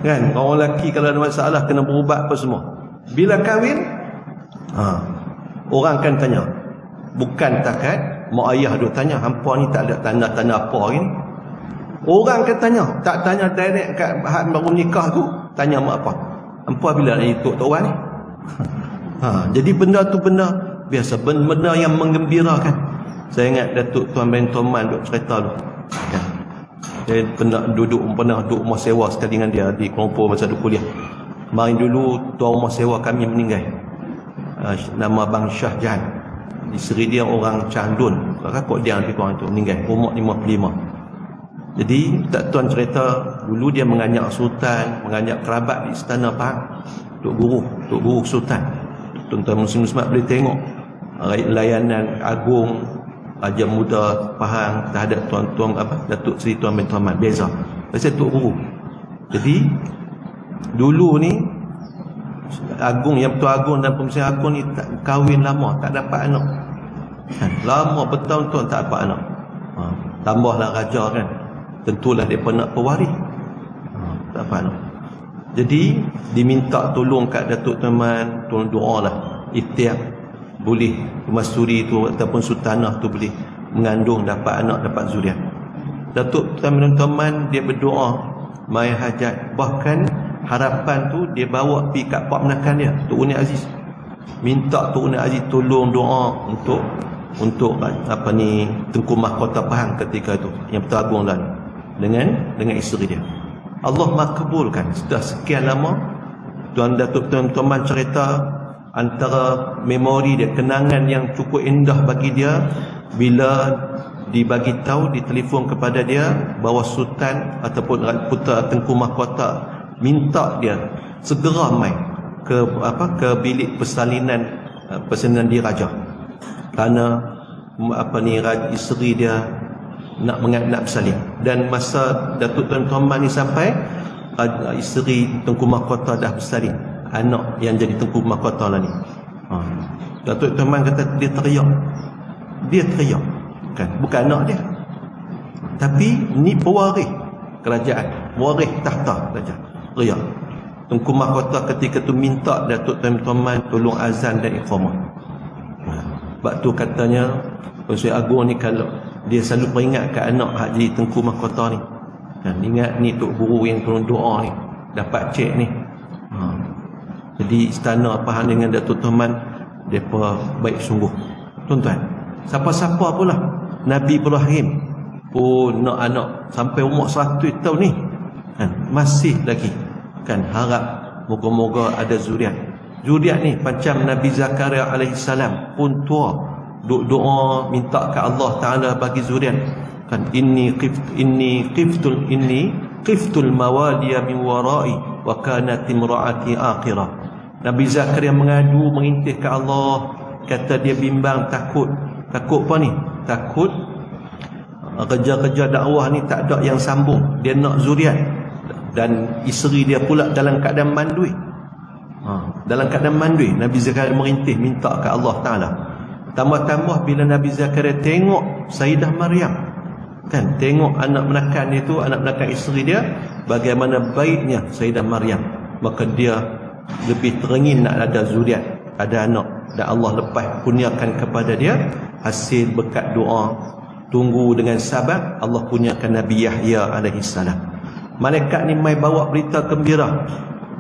Kan, orang lelaki kalau ada masalah kena berubat apa semua. Bila kahwin, orang akan tanya, bukan takat mak ayah duk tanya, hampa ni tak ada tanda-tanda apa ni. Orang akan tanya, tak tanya direct kat hak baru nikah tu, tanya mak apa, hampa bila nak ikut tok wan ni. Jadi benda tu benda biasa, benda yang menggembirakan. Saya ingat Datuk Tuan Ben Toman duk cerita dulu, kan? Saya pernah duduk rumah sewa sekali dengan dia di Kuala Lumpur masa duduk kuliah. Main dulu tuan rumah sewa kami meninggal, nama Bang Syah Jahan. Isteri dia orang Candun, kakak dia lebih kurang itu, meninggal umur 55. Jadi tak tuan cerita dulu dia menganyak sultan, menganyak kerabat di istana Pahang, Tok Guru Sultan. Tuan-tuan muslim-muslimat boleh tengok layanan agung Raja Muda Pahang terhadap tuan-tuan Datuk Seri Tuan bin Tuan Mat, beza. Pasal Tok Guru. Jadi dulu ni Agung, yang Tuan Agung dan Pemerintah Agung ni tak kahwin lama, tak dapat anak. Lama bertahun-tahun tak dapat anak. Tambahlah raja kan, tentulah dia nak pewaris. Tak dapat anak. Jadi diminta tolong kat Datuk Tuan Man, tolong doa lah. Ikhtiar boleh Masturi tu ataupun Sultanah tu boleh mengandung, dapat anak, dapat zuriat. Datuk Tuan Man dia berdoa mai hajat, bahkan harapan tu dia bawa pergi kat pak menakan dia, Tok Uni Aziz. Minta Tok Uni Aziz tolong doa untuk Tengku Mahkota Pahang ketika itu, yang bertagung lah dengan isteri dia. Allah makbulkan. Sudah sekian lama Tuan Datuk Tuan Man cerita antara memori dia, kenangan yang cukup indah bagi dia bila dibagi tahu, ditelefon kepada dia bahawa Sultan ataupun Putera Tengku Mahkota minta dia segera mai ke bilik persalinan di raja, kerana isteri dia nak bersalin. Dan masa Datuk Tuan Man ni sampai, isteri Tengku Mahkota dah bersalin, anak yang jadi Tengku Mahkota lah ni. Datuk Tuan Man kata dia teriak kan, bukan anak dia, tapi ni pewaris kerajaan, waris tahta kerajaan. Teriak. Tengku Mahkota ketika tu minta Datuk Tuan Man tolong azan dan iqamah. Sebab tu katanya Pensyek Agung ni kalau dia selalu peringatkan anak hak jadi Tengku Mahkota ni, ingat ni Tok Guru yang tolong doa ni, dapat cek ni. Jadi istana Pahang dengan Datuk Tuan Man mereka baik sungguh. Tuan-tuan, siapa-siapa pula Nabi Ibrahim pun nak anak sampai umur 100 tahun ni kan, masih lagi kan harap moga-moga ada zuriat. Zuriat ni macam Nabi Zakaria alaihissalam pun tua, duk doa minta ke Allah Taala bagi zuriat kan. Inni qiftul mawaliya min warai wa kanat imraati akhirah. Nabi Zakaria mengadu mengintih ke Allah, kata dia bimbang, takut apa ni? Takut kerja-kerja dakwah ni tak ada yang sambung, dia nak zuriat. Dan isteri dia pula dalam keadaan mandui. Dalam keadaan mandui, Nabi Zakaria merintih minta ke Allah Ta'ala. Tambah-tambah bila Nabi Zakaria tengok Sayyidah Maryam kan, tengok anak menakan itu, anak menakan isteri dia, bagaimana baiknya Sayyidah Maryam, maka dia lebih teringin nak ada zuriat, ada anak. Dan Allah lepas kurniakan kepada dia hasil berkat doa, tunggu dengan sabar, Allah kurniakan Nabi Yahya alaihissalam. Malaikat ni mai bawa berita gembira,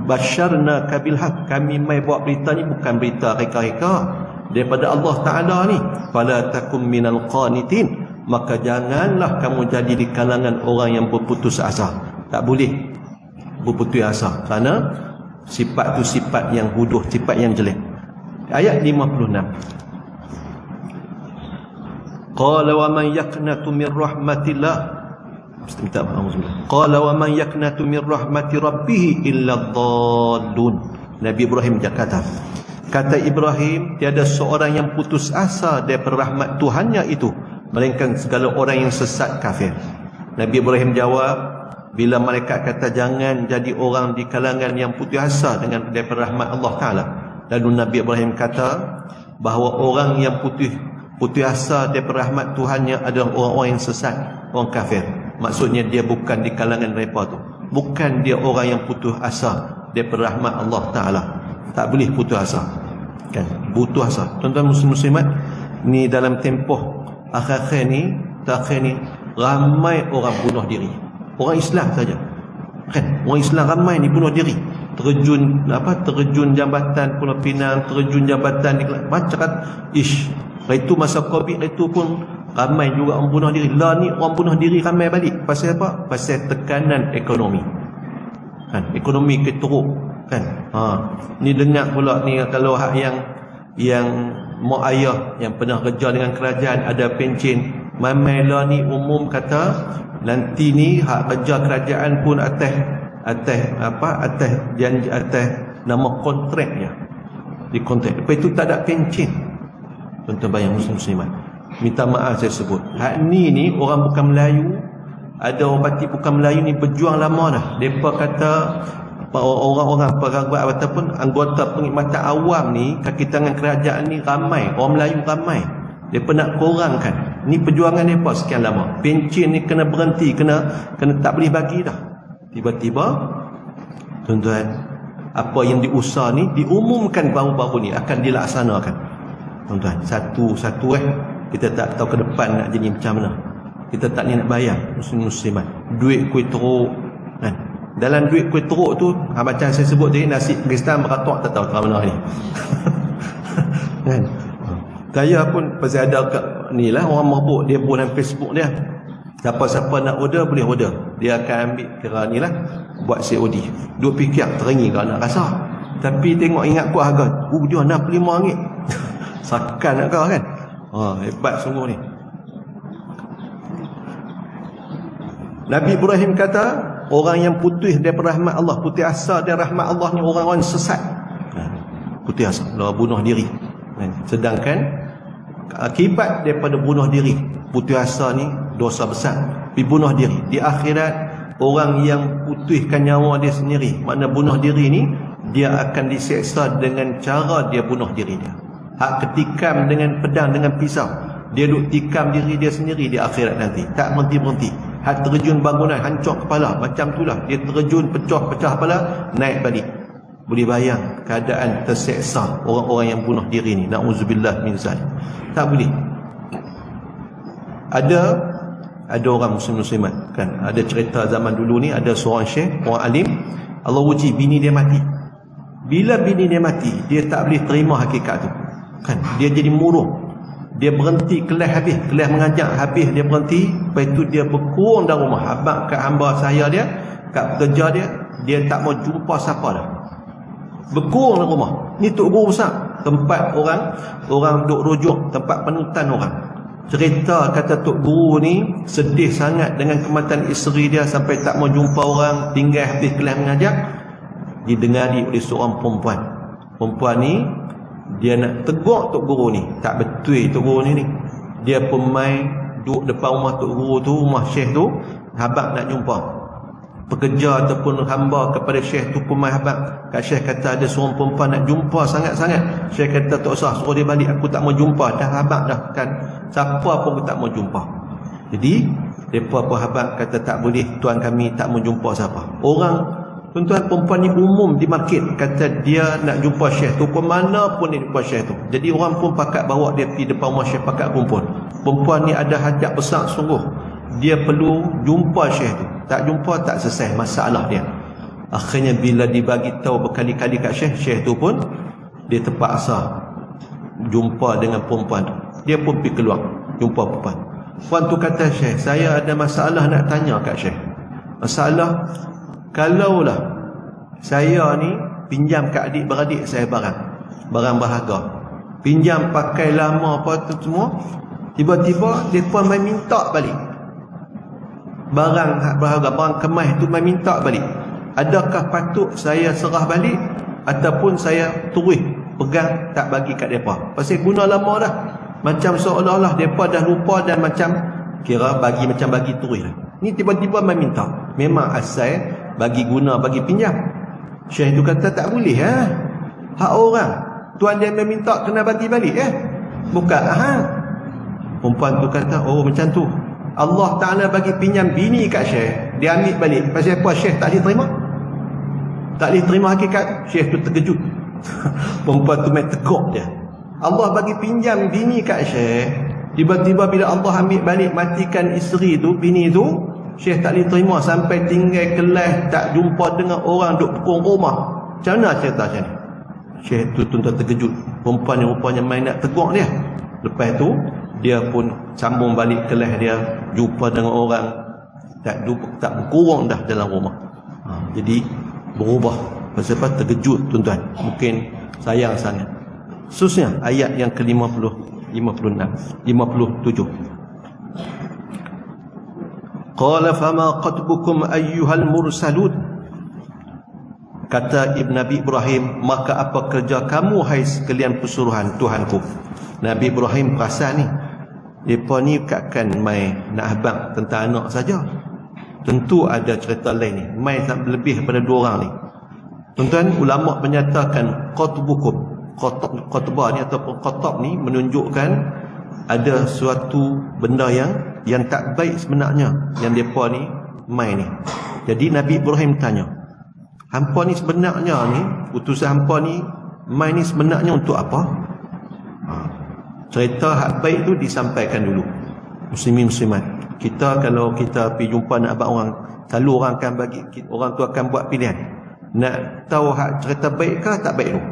basyarna kabil haq, kami mai bawa berita ni bukan berita reka-reka daripada Allah Ta'ala ni. Fala takum minal qanitin, maka janganlah kamu jadi di kalangan orang yang berputus asa. Tak boleh berputus asa, kerana sifat tu sifat yang huduh, sifat yang jelek. Ayat 56. Qala wa man yaqnatu min rahmatillah, qala wa man yaqnatu min rahmati rabbih illa dhallun. Nabi Ibrahim kata Ibrahim, tiada seorang yang putus asa daripada rahmat Tuhannya itu melainkan segala orang yang sesat kafir. Nabi Ibrahim jawab, bila malaikat kata jangan jadi orang di kalangan yang putus asa daripada rahmat Allah Ta'ala. Lalu Nabi Ibrahim kata bahawa orang yang putus asa daripada rahmat Tuhannya adalah orang-orang yang sesat, orang kafir. Maksudnya dia bukan di kalangan mereka tu, bukan dia orang yang putus asa daripada rahmat Allah Ta'ala. Tak boleh putus asa kan, putus asa. Tuan-tuan muslim-muslimat, ni dalam tempoh akhir-akhir ni, terakhir ni, ramai orang bunuh diri, orang Islam saja kan, orang Islam ramai ni bunuh diri, terjun jambatan Pulau Pinang, terjun jambatan di macam kan. Itu masa Covid itu pun ramai juga orang bunuh diri. Lah ni orang bunuh diri ramai balik. Pasal apa? Pasal tekanan ekonomi kan, ekonomi keteruk kan. Ni dengar pula ni kalau hak yang mak ayah yang pernah kerja dengan kerajaan ada pencen, mamailah ni umum kata nanti ni hak kerja kerajaan pun atas janji, atas nama kontraknya, di kontrak. Lepas itu tak ada pencen. Tuan-tuan bayang muslimat, minta maaf saya sebut, hak ni orang bukan Melayu, ada orang parti bukan Melayu ni berjuang lama dah. Mereka kata orang-orang pejabat ataupun anggota pengkhidmatan awam ni, kaki tangan kerajaan ni ramai, orang Melayu ramai. Mereka nak kurangkan. Ni perjuangan mereka sekian lama. Pencen ni kena berhenti, kena tak boleh bagi dah. Tiba-tiba tuan-tuan, apa yang diusah ni diumumkan baru-baru ni akan dilaksanakan. Tuan-tuan, satu kita tak tahu ke depan nak jadi macam mana. Kita tak ni nak bayang muslimat. Duit kuih teruk kan. Dalam duit kuih teruk tu, macam saya sebut tadi, nasi Pakistan beratok tak tahu terang mana ni. Kan? Saya pun pasal ada ni lah orang mabuk, dia buat dalam Facebook dia. Siapa-siapa nak order boleh order. Dia akan ambil kira ni lah, buat COD. Dua fikir terengi kalau nak rasa. Tapi tengok ingat kuat harga. Dia RM65. Sakan nak kau kan. Hebat sungguh ni. Nabi Ibrahim kata, orang yang putih daripada rahmat Allah, putih asa dari rahmat Allah ni orang-orang sesat. Putih asa, dia bunuh diri. Sedangkan akibat daripada bunuh diri, putih asa ni dosa besar, pergi bunuh diri. Di akhirat, orang yang putihkan nyawa dia sendiri, makna bunuh diri ni, dia akan diseksa dengan cara dia bunuh diri dia. Hak ketikam dengan pedang, dengan pisau, dia duk tikam diri dia sendiri di akhirat nanti, tak berhenti-berhenti. Hak terjun bangunan, hancur kepala, macam itulah. Dia terjun, pecah kepala, naik balik. Boleh bayang keadaan terseksa orang-orang yang bunuh diri ni. Na'udzubillah min zalik. Tak boleh. Ada orang muslimat kan, ada cerita zaman dulu ni, ada seorang syekh, orang alim, Allah uji bini dia mati. Bila bini dia mati, dia tak boleh terima hakikat tu kan. Dia jadi murung. Dia berhenti kelas habis, kelas mengajak habis, dia berhenti. Lepas itu dia berkurang dalam rumah. Abang kat hamba saya dia, kat pekerja dia tak mau jumpa siapa dah. Berkurang dalam rumah. Ni Tok Guru besar, tempat orang duk rujuk, tempat penutan orang. Cerita kata Tok Guru ni sedih sangat dengan kematian isteri dia, sampai tak mau jumpa orang, tinggal habis kelas mengajak. Didengari oleh seorang perempuan. Perempuan ni dia nak tegur Tok Guru ni, tak betul Tok Guru ni. Dia pun mai duduk depan rumah Tok Guru tu, rumah syekh tu, habaq nak jumpa. Pekerja ataupun hamba kepada syekh tu pun mai habaq. Kat syekh kata ada seorang perempuan nak jumpa sangat-sangat. Syekh kata tak usah, suruh dia balik, aku tak mau jumpa. Dah habaq dah kan, siapa pun aku tak mau jumpa. Jadi mereka pun habaq kata tak boleh, tuan kami tak mau jumpa siapa. Orang tuan-tuan, perempuan ni umum di market, kata dia nak jumpa syekh tu, pun mana pun dia jumpa syekh tu. Jadi orang pun pakat bawa dia pergi depan rumah syekh, pakat kumpul. Perempuan ni ada hajat besar sungguh, dia perlu jumpa syekh tu. Tak jumpa tak selesai masalah dia. Akhirnya bila dibagi tahu berkali-kali kat syekh, syekh tu pun dia terpaksa jumpa dengan perempuan tu. Dia pun pergi keluar jumpa perempuan. Perempuan tu kata, syekh, saya ada masalah nak tanya kat syekh. Masalah, kalaulah saya ni pinjam kat adik-beradik saya barang berharga, pinjam pakai lama apa tu semua, tiba-tiba mereka main minta balik barang berharga, barang kemas tu main minta balik. Adakah patut saya serah balik ataupun saya terus pegang tak bagi kat mereka? Pasal guna lama dah, macam seolah-olah mereka dah lupa dan macam kira bagi macam bagi terus lah. Ni tiba-tiba main minta. Memang asal bagi guna, bagi pinjam. Syekh tu kata tak boleh hak orang, tuan dia meminta kena bagi balik bukan Perempuan tu kata, oh macam tu, Allah Ta'ala bagi pinjam bini kat syekh, dia ambil balik. Pasal apa? Syekh tak boleh terima, tak boleh terima hakikat. Syekh tu terkejut. Perempuan tu main teguk dia. Allah bagi pinjam bini kat syekh, tiba-tiba bila Allah ambil balik, matikan isteri tu, bini tu, syekh tak boleh terima, sampai tinggal kelas, tak jumpa dengan orang, duk pukul rumah. Macam mana cerita macam ni? Syekh tu tuan-tuan terkejut. Perempuan yang rupanya main nak tegur dia. Lepas tu dia pun sambung balik kelas dia, jumpa dengan orang, tak berkurang dah dalam rumah. Jadi berubah Pasal apa? Terkejut tuan-tuan. Mungkin sayang sangat. Khususnya ayat yang ke-50, 56, 57. Qala fama qatbukum ayyuhal mursalun. Kata Nabi Ibrahim, maka apa kerja kamu hai sekalian pesuruhan Tuhanku. Nabi Ibrahim perasan ni, mereka ni takkan mai nak habaq tentang anak saja. Tentu ada cerita lain ni, mai lebih daripada 2 orang ni. Tuan-tuan, ulama menyatakan qatbukum, qatbah ni ataupun qatab ni menunjukkan ada suatu benda yang tak baik sebenarnya yang mereka ni mai ni. Jadi Nabi Ibrahim tanya, hampa ni sebenarnya ni, utusan hampa ni mai ni sebenarnya untuk apa? Cerita hak baik tu disampaikan dulu. Muslimin muslimat, kita kalau kita pergi jumpa nak abang orang, selalu orang akan bagi, orang tu akan buat pilihan. Nak tahu hak cerita baik ke tak baik tu?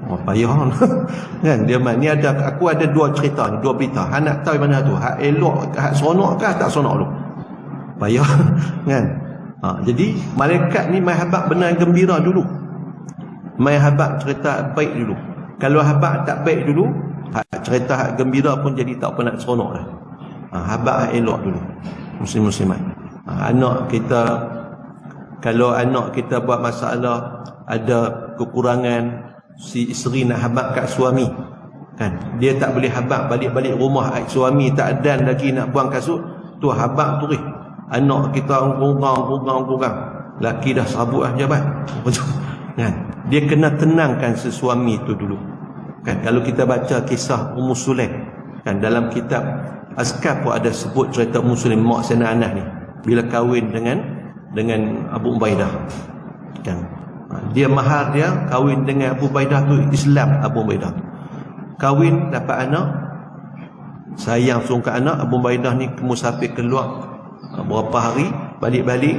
Oh, payah kan dia ni aku ada 2 cerita ni, 2 berita. Hak nak tahu mana tu? Hak elok, hak seronok ke tak seronok tu? Payah kan? Jadi malaikat ni mai habaq benar gembira dulu. Mai habaq cerita baik dulu. Kalau habaq tak baik dulu, cerita hak gembira pun jadi tak pernah seronok dah. Habaq hak elok dulu. Muslim muslimat. Anak kita, kalau anak kita buat masalah, ada kekurangan, si isteri nak habaq kat suami kan, dia tak boleh habaq balik-balik rumah, suami tak ada lagi nak buang kasut tu, habaq tu anak kita kurang, laki dah serabut lah jabat kan. Dia kena tenangkan sesuami tu dulu kan. Kalau kita baca kisah Ummu Sulaim kan, dalam kitab Azkar pun ada sebut cerita Ummu Sulaim, mak Sayyidina Anas ni, bila kahwin dengan Abu Ubaidah kan. Dia mahar dia kahwin dengan Abu Ubaidah tu, Islam Abu Ubaidah kahwin, dapat anak, sayang sungkat anak. Abu Ubaidah ni musafir keluar berapa hari, balik-balik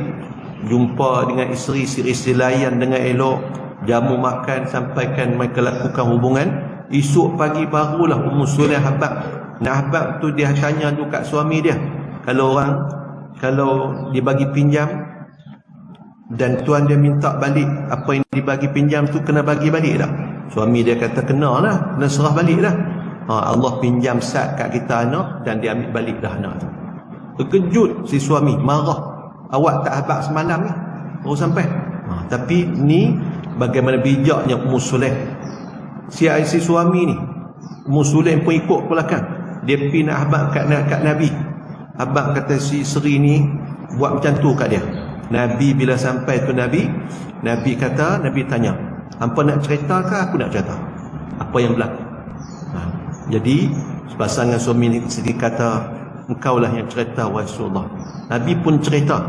jumpa dengan isteri layan dengan elok, jamu makan, sampaikan mereka lakukan hubungan. Esok pagi barulah Ummu Sulaim habaq. Nak habaq tu dia tanya tu kat suami dia, kalau dia bagi pinjam dan tuan dia minta balik apa yang dibagi pinjam tu, kena bagi balik tak? Suami dia kata kena lah, kena serah balik lah. Allah pinjam sat kat kita anak dan dia ambil balik dah anak tu. Terkejut si suami, marah, awak tak habaq semalam ni baru sampai. Tapi ni bagaimana bijaknya Ummu Sulaim. Si suami ni, Ummu Sulaim pun ikut belakang. Dia pergi nak habaq kat Nabi. Abang kata si isteri ni buat macam tu kat dia. Nabi bila sampai tu Nabi kata, Nabi tanya, hampa nak cerita ke aku nak cerita? Apa yang berlaku? Jadi pasangan suami ni sendiri kata, engkaulah yang cerita wahai Rasulullah. Nabi pun cerita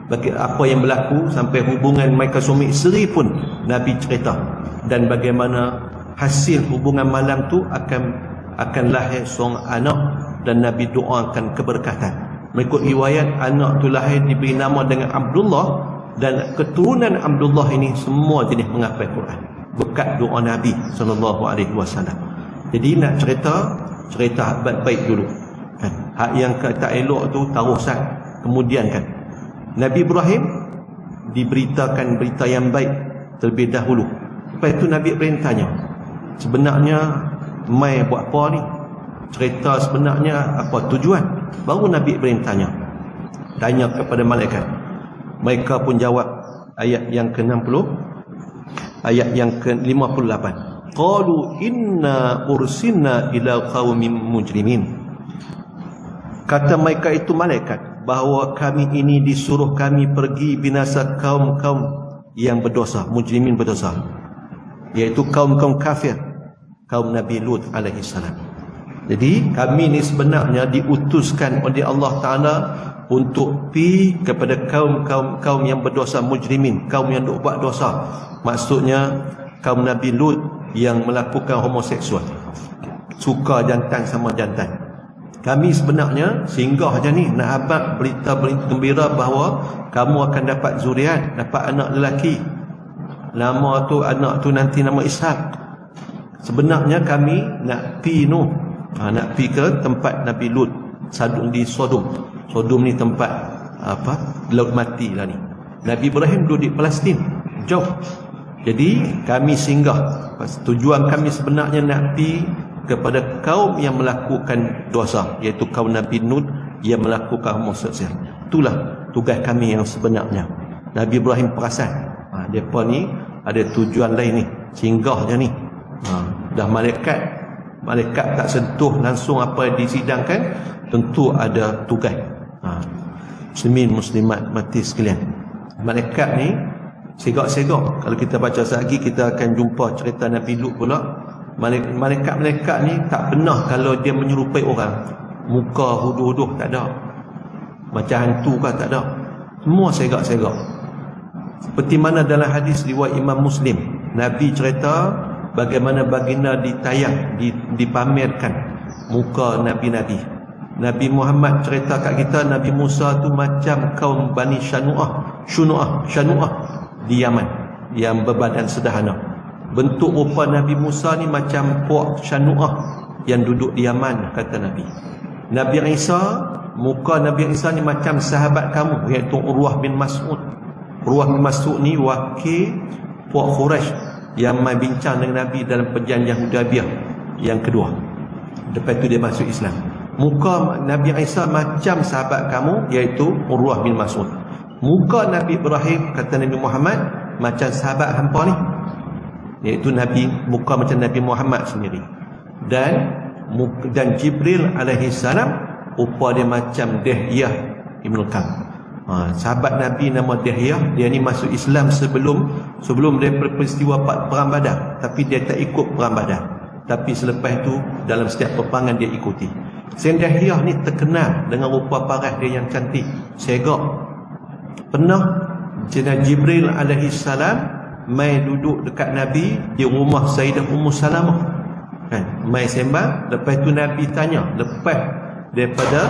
bagi apa yang berlaku sampai hubungan mereka suami isteri pun Nabi cerita, dan bagaimana hasil hubungan malam tu akan lahir seorang anak, dan Nabi doakan keberkatan. Mengikut riwayat, anak tu lahir diberi nama dengan Abdullah, dan keturunan Abdullah ini semua jenis menghafal Quran berkat doa Nabi SAW. Jadi nak cerita baik dulu kan. Hak yang tak elok tu taruh sat kemudian kan. Nabi Ibrahim diberitakan berita yang baik terlebih dahulu. Lepas itu Nabi Ibrahim tanya, sebenarnya mai buat apa ni? Cerita sebenarnya apa tujuan? Baru Nabi Ibrahim tanya kepada malaikat. Mereka pun jawab, ayat yang ke-60, ayat yang ke-58. Qalu inna ursilna ila qaumin mujrimin. Kata mereka itu malaikat, bahawa kami ini disuruh kami pergi binasa kaum-kaum yang berdosa, mujrimin berdosa, iaitu kaum-kaum kafir, kaum Nabi Lut alaihi salam. Jadi kami ni sebenarnya diutuskan oleh Allah Ta'ala untuk pergi kepada kaum yang berdosa, mujrimin, kaum yang buat dosa. Maksudnya kaum Nabi Lut yang melakukan homoseksual, suka jantan sama jantan. Kami sebenarnya singgah je ni nak habaq berita gembira bahawa kamu akan dapat zuriat, dapat anak lelaki. Nama tu, anak tu nanti nama Ishaq. Sebenarnya kami nak pergi nak pergi ke tempat Nabi Lut di Sodom. Sodom ni tempat laut mati lah ni. Nabi Ibrahim duduk di Palestin, jauh. Jadi kami singgah. Tujuan kami sebenarnya nak pergi kepada kaum yang melakukan dosa, iaitu kaum Nabi Nuh yang melakukan homoseks. Itulah tugas kami yang sebenarnya. Nabi Ibrahim perasan mereka ni ada tujuan lain ni, singgah je ni. Dah malaikat tak sentuh langsung apa yang disidangkan, tentu ada tugas. Muslimin muslimat mati sekalian, malaikat ni segak-segak. Kalau kita baca lagi, kita akan jumpa cerita Nabi Lut pula. Malaikat ni tak pernah kalau dia menyerupai orang, muka huduh-huduh tak ada, macam hantu kah tak ada, semua segak-segak. Seperti mana dalam hadis riwayat Imam Muslim, Nabi cerita bagaimana baginda ditayang, dipamerkan muka Nabi-Nabi. Nabi Muhammad cerita kat kita, Nabi Musa tu macam kaum Bani Syanu'ah di Yaman yang berbadan sederhana. Bentuk rupa Nabi Musa ni macam puak Syanu'ah yang duduk di Yaman, kata Nabi. Nabi Isa, muka Nabi Isa ni macam sahabat kamu, iaitu Urwah bin Mas'ud. Urwah bin Mas'ud ni wakil puak Quraisy yang mai bincang dengan Nabi dalam perjanjian Hudaybiyah yang kedua. Lepas tu dia masuk Islam. Muka Nabi Isa macam sahabat kamu, iaitu Urwah bin Mas'ud. Muka Nabi Ibrahim, kata Nabi Muhammad, macam sahabat hampa ni, iaitu Nabi, muka macam Nabi Muhammad sendiri. Dan Jibril alaihi salam, rupa dia macam Dihyah Ibn Kam. Sahabat Nabi nama Dihyah, dia ni masuk Islam sebelum daripada peristiwa Perang Badar, tapi dia tak ikut Perang Badar. Tapi selepas itu dalam setiap peperangan dia ikuti. Dihyah ni terkenal dengan rupa paras dia yang cantik, segak. Pernah Jibril alaihi salam mai duduk dekat Nabi di rumah Sayyidah Ummu Salamah, kan, mai sembang. Lepas tu Nabi tanya, lepas daripada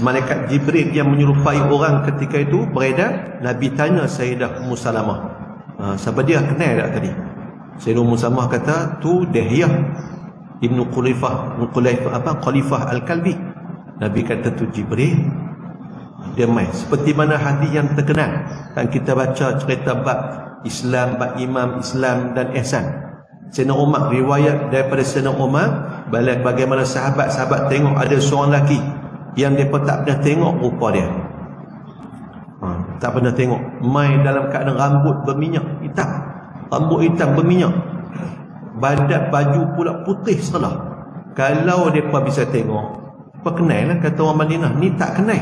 malaikat Jibril yang menyerupai orang ketika itu beredar, Nabi tanya Sayyidah Ummu Salamah, siapa dia, kenal tak tadi? Sayyidah Ummu Salamah kata, tu Dihyah Ibnu Khalifah Al-Kalbi. Nabi kata, tu Jibril. Dia mai seperti mana hadis yang terkenal, kan kita baca cerita bab Islam, bab imam Islam dan ihsan. Sayyidina Umar, riwayat daripada Sayyidina Umar, bagaimana sahabat-sahabat tengok ada seorang lelaki yang mereka tak pernah tengok rupa dia. Tak pernah tengok. Mai dalam keadaan rambut berminyak hitam, rambut hitam berminyak, badan baju pula putih setelah. Kalau mereka bisa tengok, apa kenal lah, kata orang Madinah, ni tak kenal,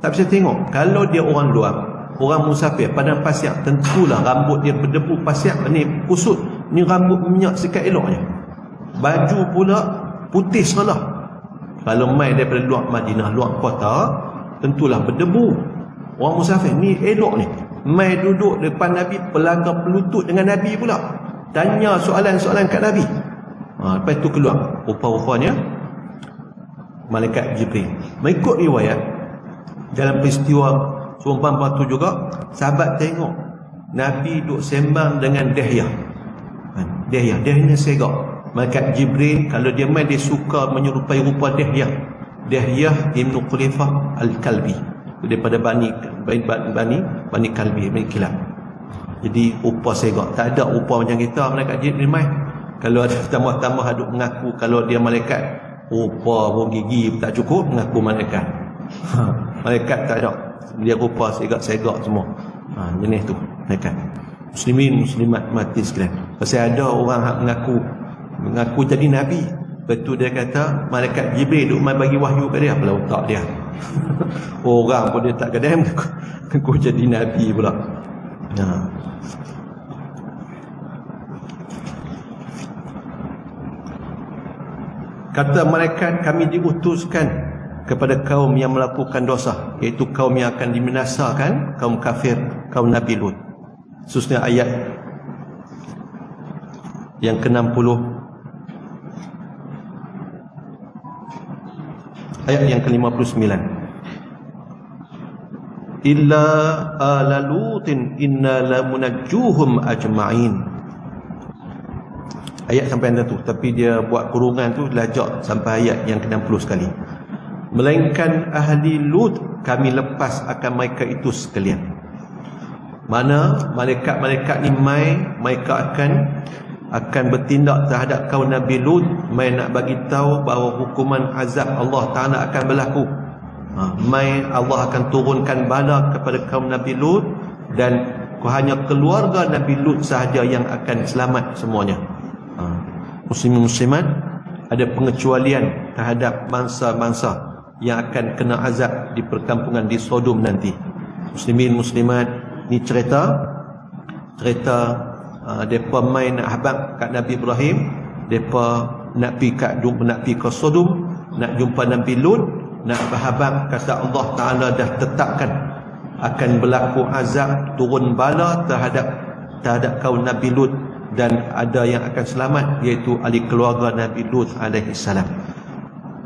tak bisa tengok. Kalau dia orang luar, orang musafir, padang pasir, tentulah rambut dia berdebu pasir, ni kusut, ni rambut minyak sikat eloknya, baju pula putih setelah. Kalau mai daripada luar Madinah, luar kota, tentulah berdebu. Orang musafir ni elok ni, mai duduk depan Nabi, pelanggar pelutut dengan Nabi pula, tanya soalan-soalan kat Nabi. Lepas tu keluar rupa-rupanya malaikat Jibril. Mengikut riwayat, dalam peristiwa seumpama tu juga, sahabat tengok Nabi duduk sembang dengan Dihyah. Dihyah ni segak. Malaikat Jibril kalau dia main, dia suka menyerupai rupa Dihyah Ibnu Khalifah Al-Kalbi, daripada Bani Kalbi, Bani Kilab. Jadi rupa segak, tak ada rupa macam kita malaikat Jibril main. Kalau ada tambah-tambah aduk mengaku kalau dia malaikat, rupa gigi tak cukup, mengaku malaikat. Malaikat tak ada, dia rupa segak-segak semua. Jenis tu malaikat. Muslimin muslimat mati sekalian, pasal ada orang hak mengaku jadi Nabi. Betul dia kata malaikat Jibril duk mai bagi wahyu kat dia, pula otak dia. Orang pun dia tak kedai mengaku jadi Nabi pula. Kata malaikat, kami diutuskan kepada kaum yang melakukan dosa, iaitu kaum yang akan dibinasakan, kaum kafir, kaum Nabi Lut. Khususnya ayat yang ke-60, ayat yang ke-59. Illa ala lutin inna lamunajjuhum ajma'in. Ayat sampai anda tu, tapi dia buat kurungan tu lajak sampai ayat yang ke-60 sekali. Melainkan ahli Lut kami lepas akan mereka itu sekalian. Mana malaikat-malaikat ni mereka akan bertindak terhadap kaum Nabi Lut, nak bagi tahu bahawa hukuman azab Allah Taala akan berlaku. Allah akan turunkan bala kepada kaum Nabi Lut, dan hanya keluarga Nabi Lut sahaja yang akan selamat semuanya. Muslimin muslimat, ada pengecualian terhadap bangsa-bangsa yang akan kena azab di perkampungan di Sodom nanti. Muslimin muslimat, ni cerita depa main nak habaq kat Nabi Ibrahim, depa nak pi ke Sodom, nak jumpa Nabi Lut, nak berhabaq kata Allah Taala dah tetapkan akan berlaku azab, turun bala terhadap kaum Nabi Lut, dan ada yang akan selamat iaitu ahli keluarga Nabi Lut alaihi salam.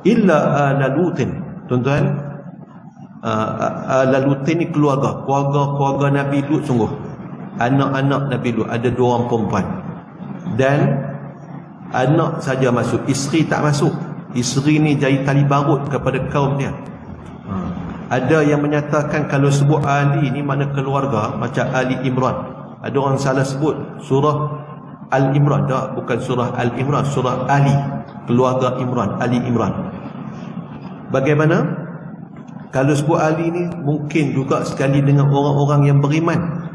Illa ala Lutin, tuan-tuan, ala Lutin ni keluarga Nabi Lut sungguh. Anak-anak Nabi Lut ada 2 orang perempuan, dan anak saja masuk, isteri tak masuk. Isteri ni jadi tali barut kepada kaum dia. Ada yang menyatakan kalau sebut Ali ni mana keluarga, macam Ali Imran. Ada orang salah sebut surah Al-Imran, tak, bukan surah Al-Imran, surah Ali, keluarga Imran, Ali Imran. Bagaimana? Kalau sebut Ali ni mungkin juga sekali dengan orang-orang yang beriman,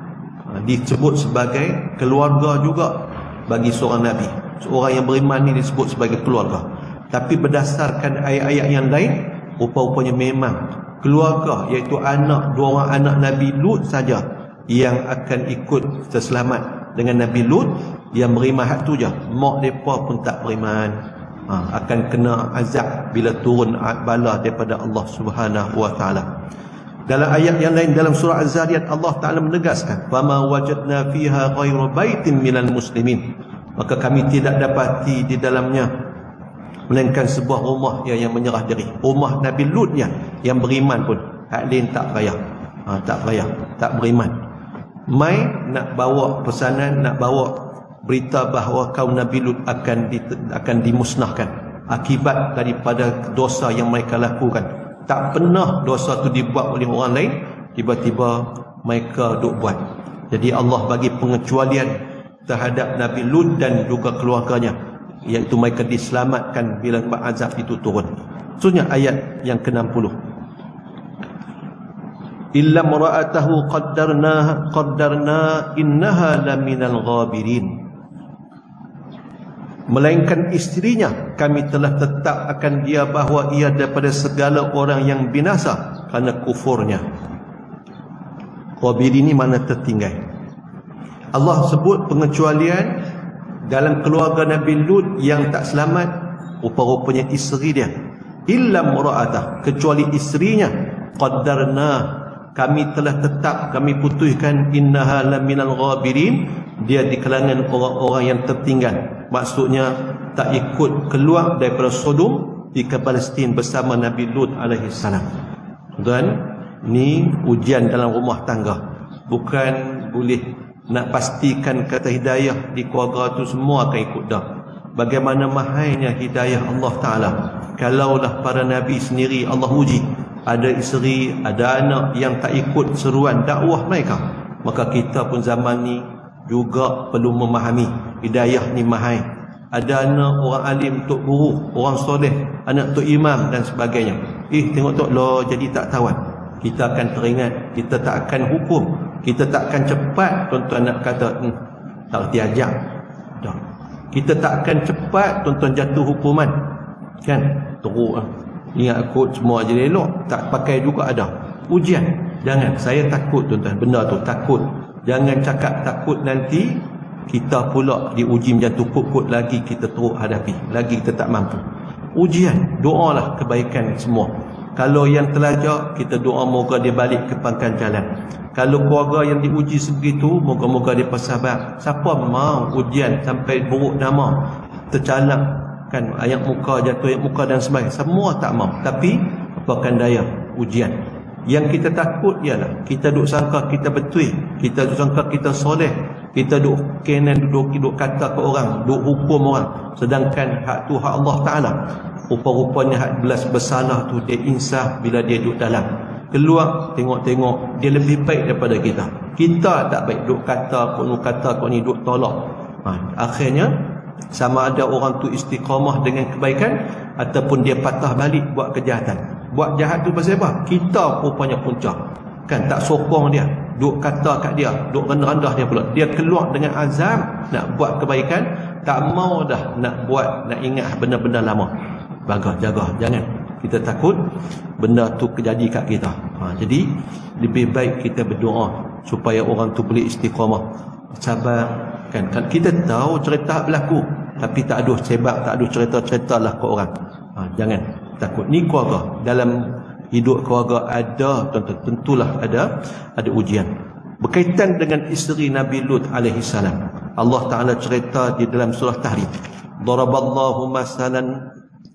disebut sebagai keluarga juga bagi seorang Nabi. Seorang yang beriman ni disebut sebagai keluarga. Tapi berdasarkan ayat-ayat yang lain, rupa-rupanya memang keluarga, iaitu 2 orang anak Nabi Lut saja yang akan ikut terselamat dengan Nabi Lut, yang beriman hak tu je. Mak mereka pun tak beriman, akan kena azab bila turun bala daripada Allah Subhanahu wa taala. Dalam ayat yang lain dalam surah Az-Zariyat, Allah Taala menegaskan, "Fama wajadna fiha ghairu baitin minal muslimin." Maka kami tidak dapati di dalamnya melainkan sebuah rumah yang menyerah diri. Rumah Nabi Lut yang beriman pun hak lain tak payah. Tak beriman. Mai nak bawa pesanan, nak bawa berita bahawa kaum Nabi Lut akan dimusnahkan akibat daripada dosa yang mereka lakukan. Tak pernah dosa tu dibuat oleh orang lain, tiba-tiba mereka duk buat. Jadi Allah bagi pengecualian terhadap Nabi Lut dan juga keluarganya, iaitu mereka diselamatkan bila azab itu turun. Maksudnya ayat yang ke-60. Illa mara'atahu qaddarna innaha laminal ghabirin. Melainkan isterinya kami telah tetapkan dia bahawa ia daripada segala orang yang binasa kerana kufurnya. Ghabirin ini mana tertinggal. Allah sebut pengecualian dalam keluarga Nabi Lut yang tak selamat, rupa-rupanya isteri dia. Illa mura'atah, kecuali isterinya. Qaddarna, kami telah tetap, kami putuskan, innaha laminal ghabirin, dia di kalangan orang-orang yang tertinggal. Maksudnya tak ikut keluar daripada Sodom ke Palestin bersama Nabi Lut alaihi salam. Tuan, ni ujian dalam rumah tangga. Bukan boleh nak pastikan kata hidayah di keluarga tu semua akan ikut dah. Bagaimana mahainya hidayah Allah Ta'ala. Kalaulah para Nabi sendiri Allah uji, ada isteri, ada anak yang tak ikut seruan dakwah mereka, maka kita pun zaman ni juga perlu memahami hidayah ni mahal. Ada anak orang alim, tok guru, orang soleh, anak tok imam dan sebagainya. Tengok tok lo jadi tak tawan. Kita akan teringat, kita tak akan hukum, kita tak akan cepat tuan-tuan nak kata tak reti ajak. Dah. Kita tak akan cepat tuan-tuan jatuh hukuman. Kan? Teruk ingat akut semua je elok, tak pakai juga ada. Ujian. Jangan, saya takut tuan-tuan, benda tu takut. Jangan cakap takut nanti kita pula diuji macam tu, kut-kut lagi kita teruk hadapi, lagi kita tak mampu. Ujian, doalah kebaikan semua. Kalau yang terlajak, kita doa moga dia balik ke pangkal jalan. Kalau keluarga yang diuji sebegitu, moga-moga dia bersabar. Siapa mau ujian sampai buruk nama, tercalak kan, ayat muka, jatuh ayat muka dan sebagainya, semua tak mau. Tapi apakan daya, ujian. Yang kita takut ialah kita duk sangka kita betul, kita duk sangka kita soleh, kita duk kenan, duk kata ke orang, duk hukum orang, sedangkan hak tu hak Allah Ta'ala. Rupa-rupanya hak belas bersalah tu dia insaf bila dia duduk dalam. keluar tengok-tengok dia lebih baik daripada kita. Kita tak baik, duk kata kau ni duk tolak. Akhirnya sama ada orang tu istiqamah dengan kebaikan ataupun dia patah balik buat kejahatan. Buat jahat tu pasal apa? Kita rupanya punca. Kan tak sokong dia, duk kata kat dia, duk rendah-rendah dia pula. Dia keluar dengan azam nak buat kebaikan, tak mau dah nak buat, nak ingat benda-benda lama. Jaga, jangan. Kita takut benda tu terjadi kat kita. Jadi lebih baik kita berdoa supaya orang tu boleh istiqamah, sabar. Kan kita tahu cerita berlaku, tapi tak ada sebab, tak ada cerita-cerita lah ke orang. Jangan takut. Ni keluarga. Dalam hidup keluarga ada, tentulah ada ujian. Berkaitan dengan isteri Nabi Lut alaihi salam, Allah Ta'ala cerita di dalam surah Tahrim, daraballahu masalan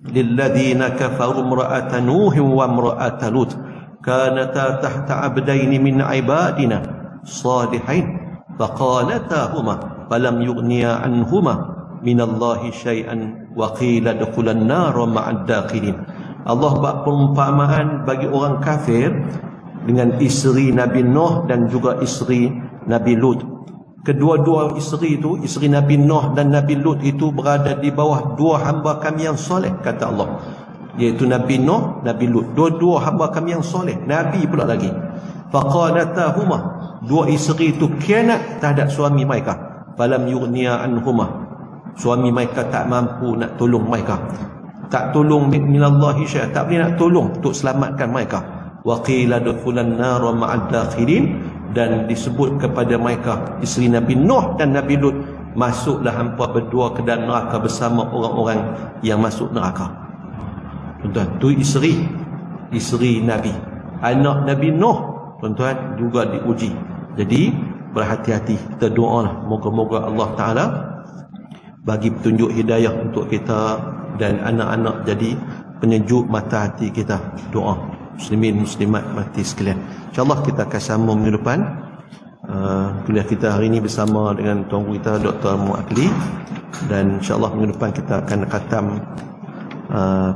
lilladzina kafaru imra'ata nuhin wa imra'ata lut kanata tahta abdaini min ibadina salihain faqalatahuma falam yughniya anhuma minallahi syai'an wa qila dukhulan nar ma'ad dakhilin. Allah buat perumpamaan bagi orang kafir dengan isteri Nabi Nuh dan juga isteri Nabi Lut. Kedua-dua isteri itu, isteri Nabi Nuh dan Nabi Lut itu berada di bawah dua hamba kami yang soleh, kata Allah, iaitu Nabi Nuh, Nabi Lut. Dua-dua hamba kami yang soleh, Nabi pula lagi. Faqalatahuma, dua isteri itu khianat terhadap suami mereka. Falam yughniya anhuma, suami mereka tak mampu nak tolong mereka, tak tolong minallahi syai', tak boleh nak tolong untuk selamatkan mereka. Wa qila dukhulan nar ma'ad dakhilin, dan disebut kepada mereka, isteri Nabi Nuh dan Nabi Lut, masuklah hampa berdua ke dalam neraka bersama orang-orang yang masuk neraka. Tuan-tuan, tu isteri Nabi. Anak Nabi Nuh, tuan-tuan, juga diuji. Jadi berhati-hati, kita doalah moga-moga Allah Ta'ala bagi petunjuk hidayah untuk kita dan anak-anak jadi penyejuk mata hati kita. Doa muslimin muslimat mati sekalian. InsyaAllah kita akan sambung minggu depan kuliah kita hari ini bersama dengan tuan guru kita Dr. Muakli, dan insyaAllah minggu depan kita akan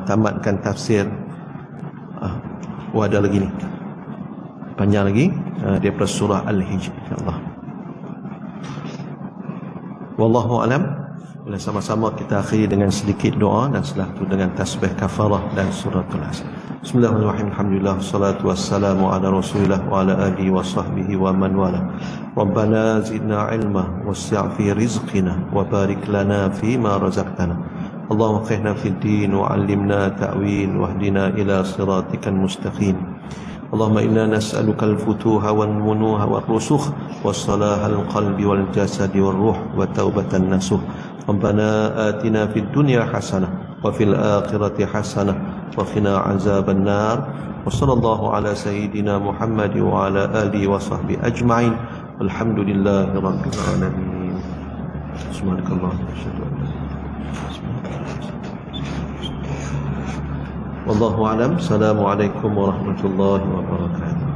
tamatkan tafsir. Ada lagi ni panjang lagi daripada surah Al-Hijr, insyaAllah. Wallahu alam. Boleh sama-sama kita akhiri dengan sedikit doa dan setelah itu dengan tasbih kafarah dan suratul Asr. Bismillahirrahmanirrahim. Alhamdulillah, salatu wassalamu ala Rasulillah wa ala alihi wa sahbihi wa man wala. Rabbana zidna ilma wasi' fi rizqina wa barik lana fi ma razaqtana. Allahumma qihna fid din wa 'allimna ta'wil wahdina ila siratikal mustaqim. Allahumma inna nas'aluka al-futuha wal munuha wal rusukh was salahal qalbi wal jasadi wal ruh wa taubatan nasuh. Rabbana atina fid dunya hasanah wa fil akhirati hasanah wa qina azaban nar. Wa sallallahu ala sayyidina Muhammad wa ala alihi wa sahbihi ajma'in. Alhamdulillahi rabbil alamin. Subhanakallah wa asyhadu an la ilaha illa anta. Wallahu a'lam. Assalamualaikum warahmatullahi wabarakatuh.